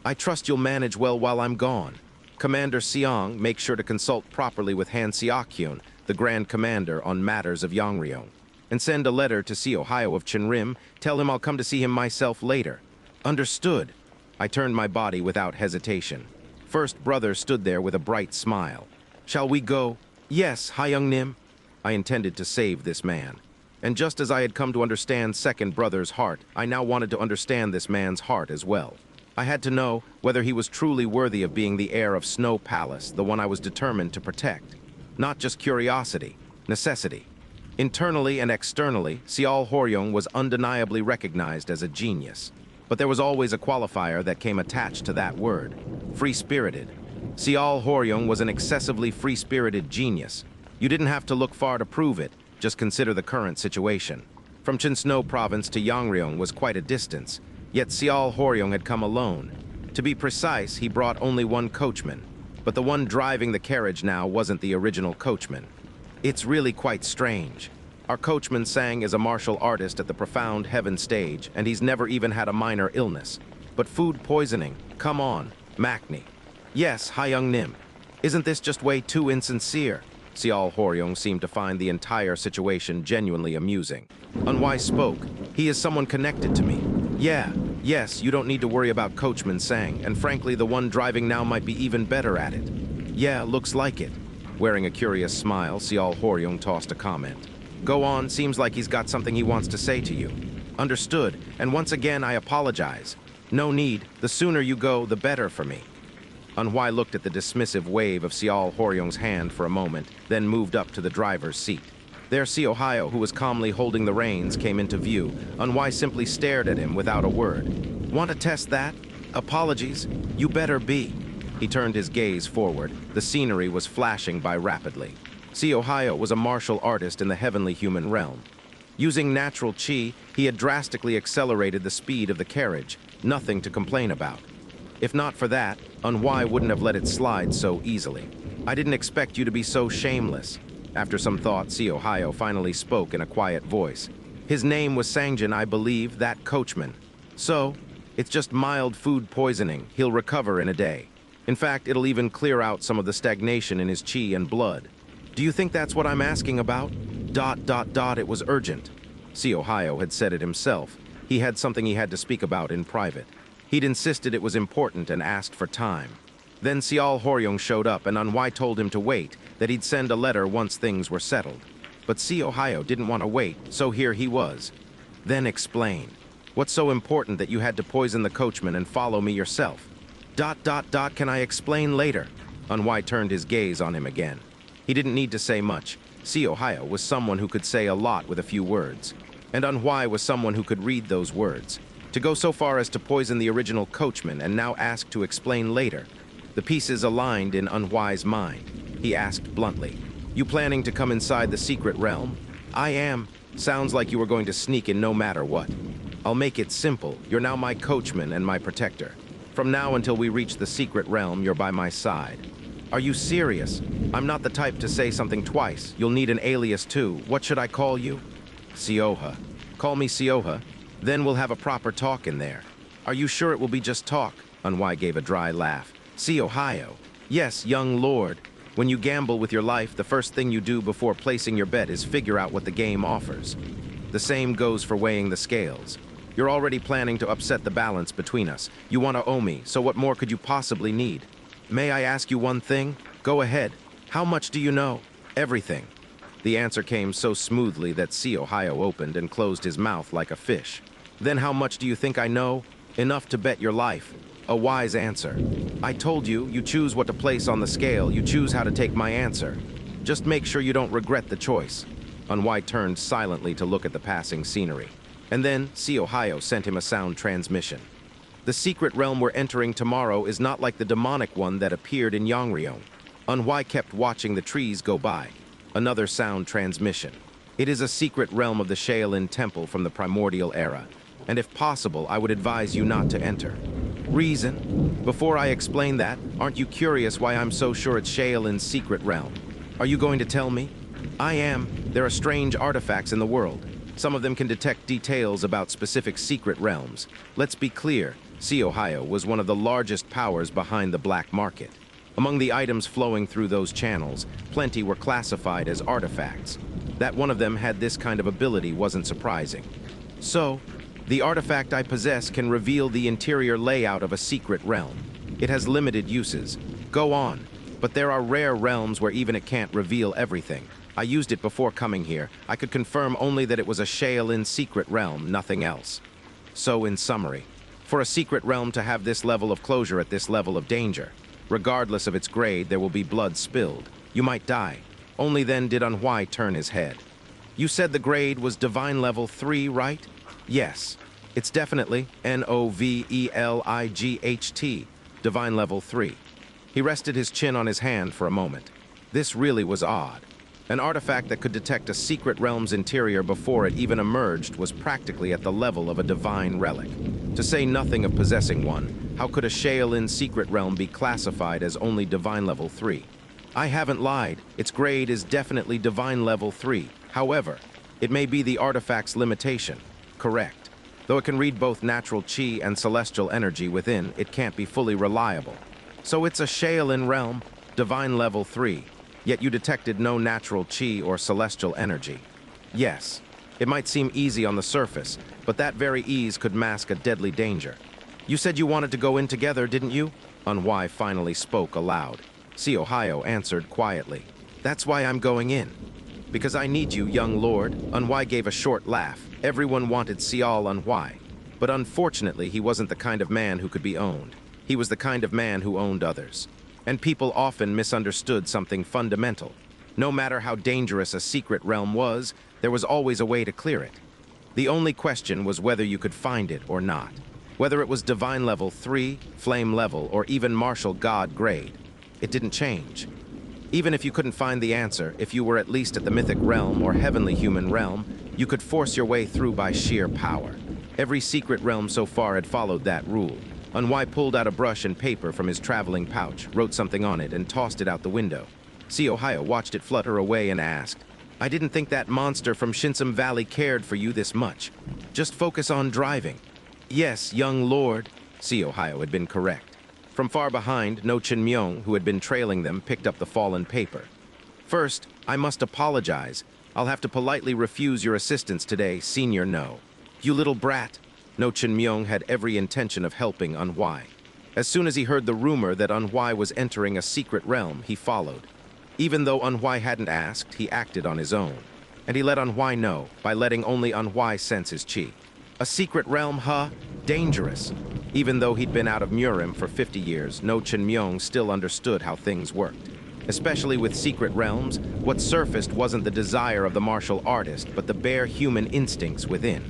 I trust you'll manage well while I'm gone. Commander Siang, make sure to consult properly with Han Siakyun, the Grand Commander, on matters of Yangryong. And send a letter to Si Ohio of Chinrim. Tell him I'll come to see him myself later. Understood. I turned my body without hesitation. First Brother stood there with a bright smile. Shall we go? Yes, Hyung Nim. I intended to save this man. And just as I had come to understand second brother's heart, I now wanted to understand this man's heart as well. I had to know whether he was truly worthy of being the heir of Snow Palace, the one I was determined to protect. Not just curiosity, necessity. Internally and externally, Sial Horyong was undeniably recognized as a genius. But there was always a qualifier that came attached to that word: free-spirited. Sial Horyong was an excessively free-spirited genius. You didn't have to look far to prove it, just consider the current situation. From Chinsno province to Yangryong was quite a distance, yet Sial Horyong had come alone. To be precise, he brought only one coachman, but the one driving the carriage now wasn't the original coachman. It's really quite strange. Our coachman Sang is a martial artist at the Profound Heaven stage, and he's never even had a minor illness. But food poisoning, come on, Makni. Yes, Hyung Nim. Isn't this just way too insincere? Sial Horyong seemed to find the entire situation genuinely amusing. Unwise spoke. He is someone connected to me. Yes, you don't need to worry about Coachman Sang, and frankly, the one driving now might be even better at it. Yeah, looks like it. Wearing a curious smile, Sial Horyong tossed a comment. Go on, seems like he's got something he wants to say to you. Understood, and once again, I apologize. No need, the sooner you go, the better for me. Unhwai looked at the dismissive wave of Sial Horyong's hand for a moment, then moved up to the driver's seat. There, Siohio, who was calmly holding the reins, came into view. Unhwai simply stared at him without a word. Want to test that? Apologies? You better be. He turned his gaze forward. The scenery was flashing by rapidly. Siohio was a martial artist in the heavenly human realm. Using natural chi, he had drastically accelerated the speed of the carriage. Nothing to complain about. If not for that, Unhwai wouldn't have let it slide so easily. I didn't expect you to be so shameless. After some thought, Siohio finally spoke in a quiet voice. His name was Sangjin, I believe, that coachman. So, it's just mild food poisoning. He'll recover in a day. In fact, it'll even clear out some of the stagnation in his chi and blood. Do you think that's what I'm asking about? ... It was urgent. Siohio had said it himself. He had something he had to speak about in private. He'd insisted it was important and asked for time. Then Sial Horyong showed up and Unhwai told him to wait, that he'd send a letter once things were settled. But Siohio didn't want to wait, so here he was. Then explain. What's so important that you had to poison the coachman and follow me yourself? ... Can I explain later? Unhwai turned his gaze on him again. He didn't need to say much. Siohio was someone who could say a lot with a few words. And Unhwai was someone who could read those words. To go so far as to poison the original coachman and now ask to explain later. The pieces aligned in Unhwai's mind. He asked bluntly, You planning to come inside the secret realm? I am. Sounds like you were going to sneak in no matter what. I'll make it simple. You're now my coachman and my protector. From now until we reach the secret realm, you're by my side. Are you serious? I'm not the type to say something twice. You'll need an alias too. What should I call you? Sioha. Call me Sioha. Then we'll have a proper talk in there. Are you sure it will be just talk? Unhwai gave a dry laugh. Siohio. Yes, young lord. When you gamble with your life, the first thing you do before placing your bet is figure out what the game offers. The same goes for weighing the scales. You're already planning to upset the balance between us. You want to owe me, so what more could you possibly need? May I ask you one thing? Go ahead. How much do you know? Everything. The answer came so smoothly that Siohio opened and closed his mouth like a fish. Then how much do you think I know? Enough to bet your life. A wise answer. I told you, you choose what to place on the scale, you choose how to take my answer. Just make sure you don't regret the choice. Unhwai turned silently to look at the passing scenery. And then, Siohio sent him a sound transmission. The secret realm we're entering tomorrow is not like the demonic one that appeared in Yangryong. Unhwai kept watching the trees go by. Another sound transmission. It is a secret realm of the Shaolin Temple from the primordial era. And if possible, I would advise you not to enter. Reason? Before I explain that, aren't you curious why I'm so sure it's Shaolin's secret realm? Are you going to tell me? I am. There are strange artifacts in the world. Some of them can detect details about specific secret realms. Let's be clear, Siohio was one of the largest powers behind the black market. Among the items flowing through those channels, plenty were classified as artifacts. That one of them had this kind of ability wasn't surprising. So, the artifact I possess can reveal the interior layout of a secret realm. It has limited uses. Go on, but there are rare realms where even it can't reveal everything. I used it before coming here. I could confirm only that it was a Shaolin secret realm, nothing else. So, in summary, for a secret realm to have this level of closure at this level of danger, regardless of its grade, there will be blood spilled. You might die. Only then did Anhui turn his head. You said the grade was Divine Level 3, right? Yes. It's definitely Novelight, Divine Level 3. He rested his chin on his hand for a moment. This really was odd. An artifact that could detect a secret realm's interior before it even emerged was practically at the level of a divine relic. To say nothing of possessing one, how could a Shaolin secret realm be classified as only Divine Level 3? I haven't lied. Its grade is definitely Divine Level 3. However, it may be the artifact's limitation. Correct. Though it can read both natural chi and celestial energy within, it can't be fully reliable. So it's a Shaolin realm, Divine Level 3. Yet you detected no natural chi or celestial energy. Yes, it might seem easy on the surface, but that very ease could mask a deadly danger. You said you wanted to go in together, didn't you? Anhui finally spoke aloud. Si Ohio answered quietly. That's why I'm going in. Because I need you, young lord. Anhui gave a short laugh. Everyone wanted Sial Anhui. But unfortunately, he wasn't the kind of man who could be owned. He was the kind of man who owned others. And people often misunderstood something fundamental. No matter how dangerous a secret realm was, there was always a way to clear it. The only question was whether you could find it or not. Whether it was Divine Level 3, Flame Level, or even Martial God grade. It didn't change. Even if you couldn't find the answer, if you were at least at the mythic realm or heavenly human realm, you could force your way through by sheer power. Every secret realm so far had followed that rule. Anhui pulled out a brush and paper from his traveling pouch, wrote something on it, and tossed it out the window. Si Ohio watched it flutter away and asked, I didn't think that monster from Shinsum Valley cared for you this much. Just focus on driving. Yes, young lord. Si Ohio had been correct. From far behind, No Chin Myung, who had been trailing them, picked up the fallen paper. First, I must apologize. I'll have to politely refuse your assistance today, Senior No. You little brat. No Chin Myung had every intention of helping Anhui. As soon as he heard the rumor that Anhui was entering a secret realm, he followed. Even though Anhui hadn't asked, he acted on his own. And he let Anhui know, by letting only Anhui sense his chi. A secret realm, huh? Dangerous. Even though he'd been out of Murim for 50 years, No Chin Myung still understood how things worked. Especially with secret realms, what surfaced wasn't the desire of the martial artist, but the bare human instincts within.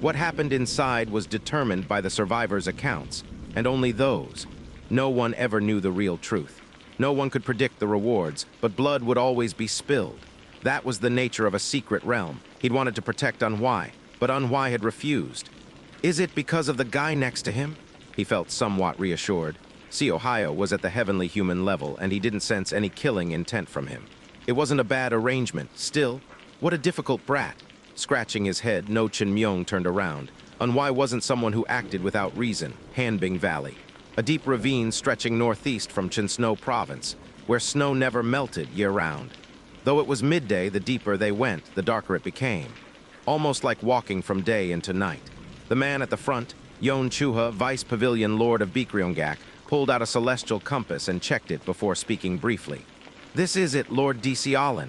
What happened inside was determined by the survivors' accounts, and only those. No one ever knew the real truth. No one could predict the rewards, but blood would always be spilled. That was the nature of a secret realm. He'd wanted to protect Anhui, but Anhui had refused. Is it because of the guy next to him? He felt somewhat reassured. Si Ohio was at the heavenly human level, and he didn't sense any killing intent from him. It wasn't a bad arrangement. Still, what a difficult brat. Scratching his head, No Chin Myung turned around. Anhui wasn't someone who acted without reason. Hanbing Valley, a deep ravine stretching northeast from Chinsno Province, where snow never melted year-round. Though it was midday, the deeper they went, the darker it became. Almost like walking from day into night. The man at the front, Yon Chuha, Vice Pavilion Lord of Bikryongak, pulled out a celestial compass and checked it before speaking briefly. This is it, Lord Disialan.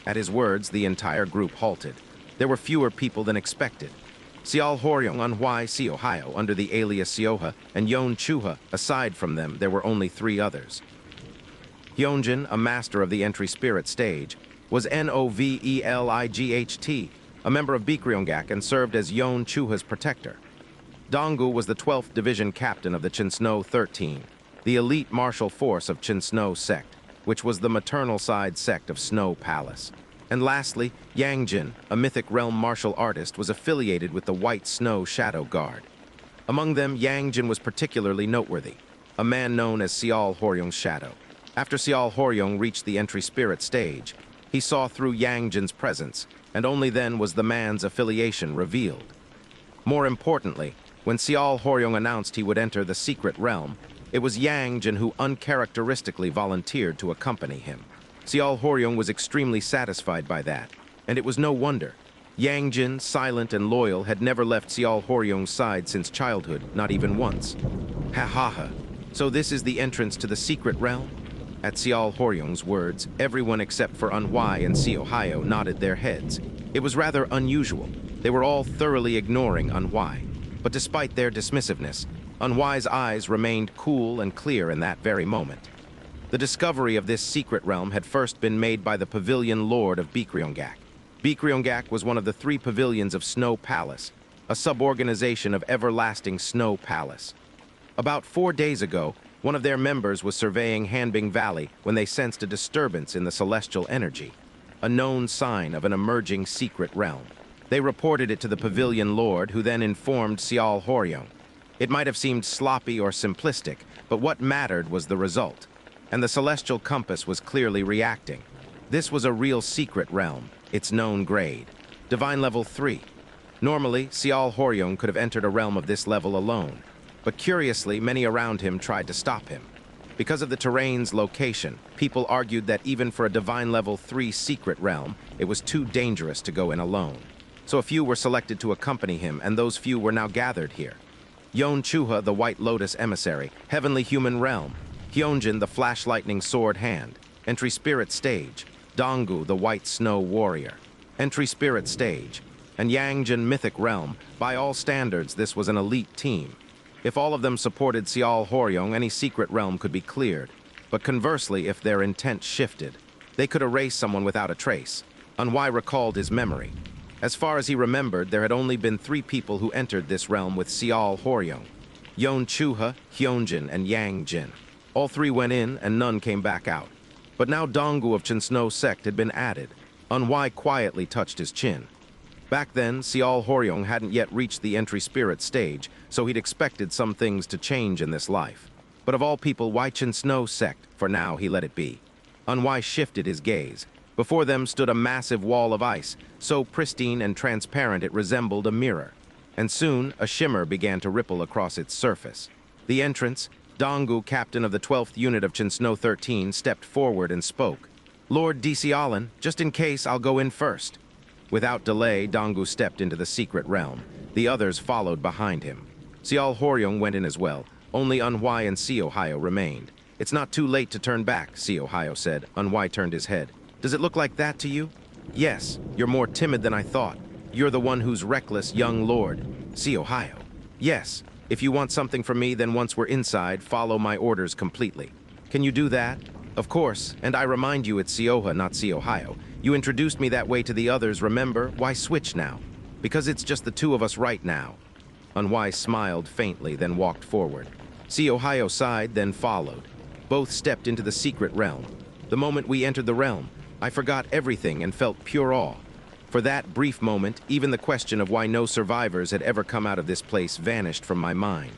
At his words, the entire group halted. There were fewer people than expected. Sial Horyong Anhui Si Ohio under the alias Sioha and Yon Chuha. Aside from them, there were only 3 others. Hyunjin, a master of the entry spirit stage, was Novelight, a member of Bikryongak and served as Yon Chuha's protector. Donggu was the 12th Division Captain of the Chinsno 13, the elite martial force of Chinsno sect, which was the maternal side sect of Snow Palace. And lastly, Yangjin, a mythic realm martial artist, was affiliated with the White Snow Shadow Guard. Among them, Yangjin was particularly noteworthy, a man known as Sial Horyong's shadow. After Sial Horyong reached the entry spirit stage, he saw through Yangjin's presence, and only then was the man's affiliation revealed. More importantly, when Sial Horyong announced he would enter the secret realm, it was Yangjin who uncharacteristically volunteered to accompany him. Sial Horyong was extremely satisfied by that, and it was no wonder. Yangjin, silent and loyal, had never left Sial Horyong's side since childhood, not even once. Ha ha ha. So this is the entrance to the secret realm? At Sial Horyong's words, everyone except for Unhwai and Siohayo nodded their heads. It was rather unusual. They were all thoroughly ignoring Unhwai. But despite their dismissiveness, Unhwai's eyes remained cool and clear in that very moment. The discovery of this secret realm had first been made by the Pavilion Lord of Bikryongak. Bikryongak was one of the 3 pavilions of Snow Palace, a suborganization of Everlasting Snow Palace. About 4 days ago, one of their members was surveying Hanbing Valley when they sensed a disturbance in the celestial energy, a known sign of an emerging secret realm. They reported it to the Pavilion Lord, who then informed Sial Horyong. It might have seemed sloppy or simplistic, but what mattered was the result. And the celestial compass was clearly reacting. This was a real secret realm, its known grade. Divine level 3. Normally, Sial Horyong could have entered a realm of this level alone. But curiously, many around him tried to stop him. Because of the terrain's location, people argued that even for a divine level 3 secret realm, it was too dangerous to go in alone. So a few were selected to accompany him, and those few were now gathered here. Yon Chuha, the White Lotus Emissary, Heavenly Human Realm, Hyunjin, the Flash Lightning Sword Hand, Entry Spirit Stage, Donggu, the White Snow Warrior, Entry Spirit Stage, and Yangjin Mythic Realm. By all standards, this was an elite team. If all of them supported Sial Horyong, any secret realm could be cleared. But conversely, if their intent shifted, they could erase someone without a trace. Unhwai recalled his memory. As far as he remembered, there had only been 3 people who entered this realm with Sial Horyong: Yon Chuha, Hyunjin, and Yang Jin. All 3 went in, and none came back out. But now Donggu of Chinsno sect had been added. Unhwai quietly touched his chin. Back then, Sial Horyong hadn't yet reached the entry spirit stage, so he'd expected some things to change in this life. But of all people, why Chinsno sect? For now, he let it be. Unhwai shifted his gaze. Before them stood a massive wall of ice, so pristine and transparent it resembled a mirror. And soon, a shimmer began to ripple across its surface. The entrance, Donggu, captain of the 12th unit of Chinsno 13, stepped forward and spoke. "Lord Disialan, just in case, I'll go in first." Without delay, Donggu stepped into the secret realm. The others followed behind him. Sial Horyong went in as well. Only Unhwai and Siohayo remained. "It's not too late to turn back," Siohayo said. Unhwai turned his head. "Does it look like that to you?" "Yes, you're more timid than I thought. You're the one who's reckless, young lord." "Siohayo." "Yes, if you want something from me, then once we're inside, follow my orders completely." "Can you do that?" "Of course, and I remind you it's Sioha, not Siohayo. You introduced me that way to the others, remember? Why switch now?" "Because it's just the 2 of us right now." Unhwai smiled faintly, then walked forward. Siohayo sighed, then followed. Both stepped into the secret realm. The moment we entered the realm, I forgot everything and felt pure awe. For that brief moment, even the question of why no survivors had ever come out of this place vanished from my mind.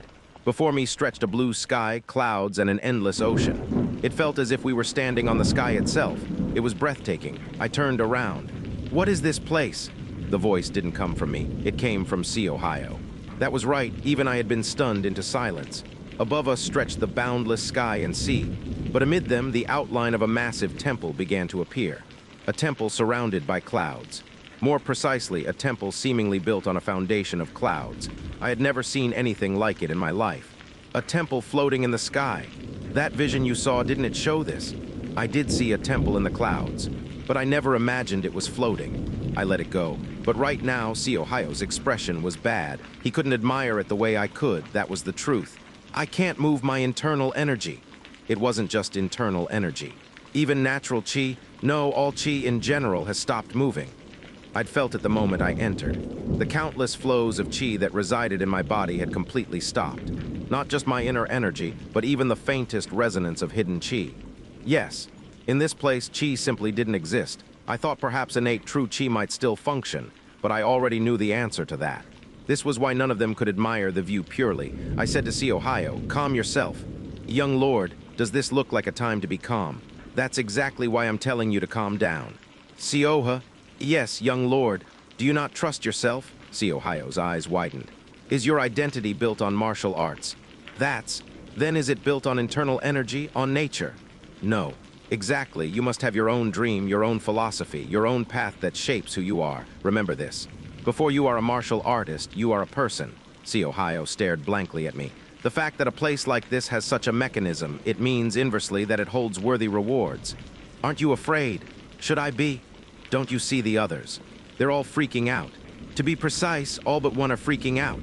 Before me stretched a blue sky, clouds, and an endless ocean. It felt as if we were standing on the sky itself. It was breathtaking. I turned around. "What is this place?" The voice didn't come from me. It came from Siohayo. That was right, even I had been stunned into silence. Above us stretched the boundless sky and sea, but amid them the outline of a massive temple began to appear. A temple surrounded by clouds. More precisely, a temple seemingly built on a foundation of clouds. I had never seen anything like it in my life. A temple floating in the sky. That vision you saw, didn't it show this? I did see a temple in the clouds, but I never imagined it was floating. I let it go. But right now, Siohayo's expression was bad. He couldn't admire it the way I could. That was the truth. "I can't move my internal energy." It wasn't just internal energy. Even natural chi, no, all chi in general has stopped moving. I'd felt it the moment I entered. The countless flows of chi that resided in my body had completely stopped. Not just my inner energy, but even the faintest resonance of hidden chi. Yes, in this place, chi simply didn't exist. I thought perhaps innate true chi might still function, but I already knew the answer to that. This was why none of them could admire the view purely. I said to Siohayo, "Calm yourself." "Young lord, does this look like a time to be calm?" "That's exactly why I'm telling you to calm down." "Sioha." "Yes, young lord. Do you not trust yourself?" Siohayo's eyes widened. "Is your identity built on martial arts?" Then is it built on internal energy, on nature?" "No. Exactly. You must have your own dream, your own philosophy, your own path that shapes who you are. Remember this. Before you are a martial artist, you are a person." Siohayo stared blankly at me. The fact that a place like this has such a mechanism, it means inversely that it holds worthy rewards. Aren't you afraid? Should I be? Don't you see the others? They're all freaking out. To be precise, all but one are freaking out.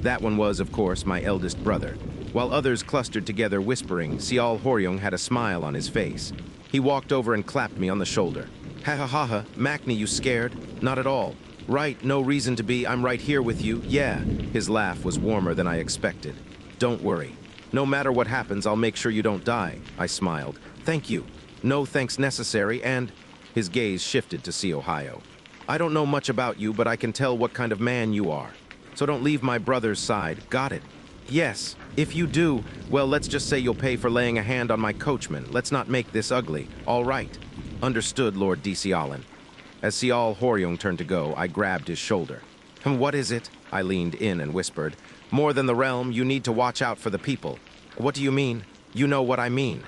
That one was, of course, my eldest brother. While others clustered together whispering, Sial Horyung had a smile on his face. He walked over and clapped me on the shoulder. Ha ha ha ha, Makni, you scared? Not at all. Right, no reason to be, I'm right here with you, yeah. His laugh was warmer than I expected. Don't worry. No matter what happens, I'll make sure you don't die, I smiled. Thank you. No thanks necessary, and... His gaze shifted to see Ohio. I don't know much about you, but I can tell what kind of man you are. So don't leave my brother's side, got it? Yes, if you do, well, let's just say you'll pay for laying a hand on my coachman. Let's not make this ugly, all right? Understood, Lord Disialan. As Sial Horyung turned to go, I grabbed his shoulder. What is it? I leaned in and whispered. More than the realm, you need to watch out for the people. What do you mean? You know what I mean.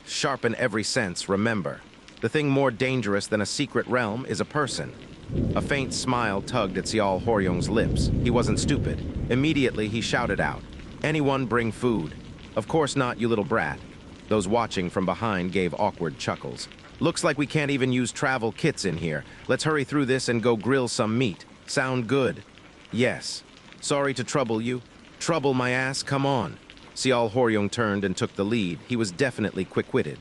Sharpen every sense, remember. The thing more dangerous than a secret realm is a person. A faint smile tugged at Sial Horyung's lips. He wasn't stupid. Immediately, he shouted out, "Anyone bring food?" Of course not, you little brat. Those watching from behind gave awkward chuckles. Looks like we can't even use travel kits in here. Let's hurry through this and go grill some meat. Sound good? Yes. Sorry to trouble you. Trouble my ass, come on. Sial Horyung turned and took the lead. He was definitely quick-witted.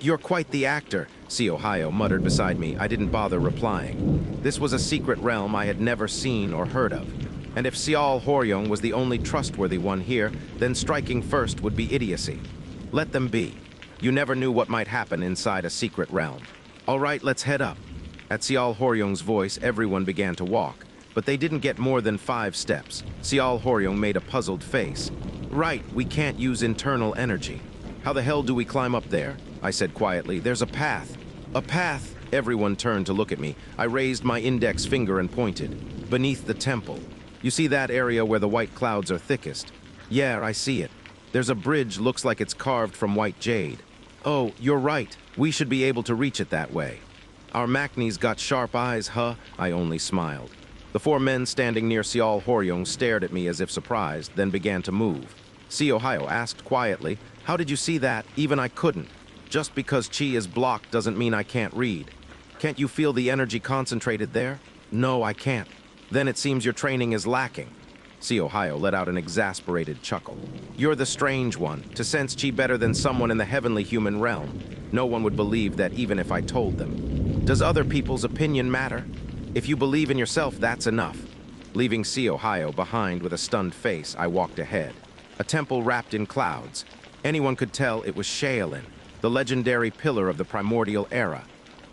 You're quite the actor, Si Ohio muttered beside me. I didn't bother replying. This was a secret realm I had never seen or heard of. And if Sial Horyung was the only trustworthy one here, then striking first would be idiocy. Let them be. You never knew what might happen inside a secret realm. All right, let's head up. At Sial Horyung's voice, everyone began to walk, but they didn't get more than 5 steps. Sial Horyung made a puzzled face. Right, we can't use internal energy. How the hell do we climb up there? I said quietly. There's a path. A path? Everyone turned to look at me. I raised my index finger and pointed. Beneath the temple. You see that area where the white clouds are thickest? Yeah, I see it. There's a bridge looks like it's carved from white jade. Oh, you're right. We should be able to reach it that way. Our Makni's got sharp eyes, huh? I only smiled. The 4 men standing near Sial Horyung stared at me as if surprised, then began to move. Si Ohio asked quietly, "How did you see that? Even I couldn't. Just because chi is blocked doesn't mean I can't read. Can't you feel the energy concentrated there?" No, I can't. Then it seems your training is lacking. Si Ohio let out an exasperated chuckle. You're the strange one, to sense chi better than someone in the heavenly human realm. No one would believe that even if I told them. Does other people's opinion matter? If you believe in yourself, that's enough. Leaving Si Ohio behind with a stunned face, I walked ahead. A temple wrapped in clouds. Anyone could tell it was Shaolin, the legendary pillar of the primordial era.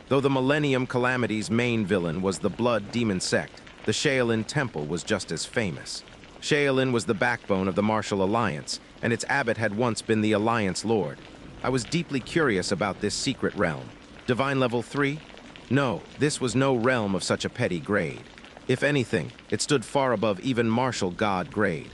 Though the Millennium Calamity's main villain was the Blood Demon sect, the Shaolin Temple was just as famous. Shaolin was the backbone of the Martial Alliance, and its abbot had once been the Alliance Lord. I was deeply curious about this secret realm. Divine level 3? No, this was no realm of such a petty grade. If anything, it stood far above even martial god grade.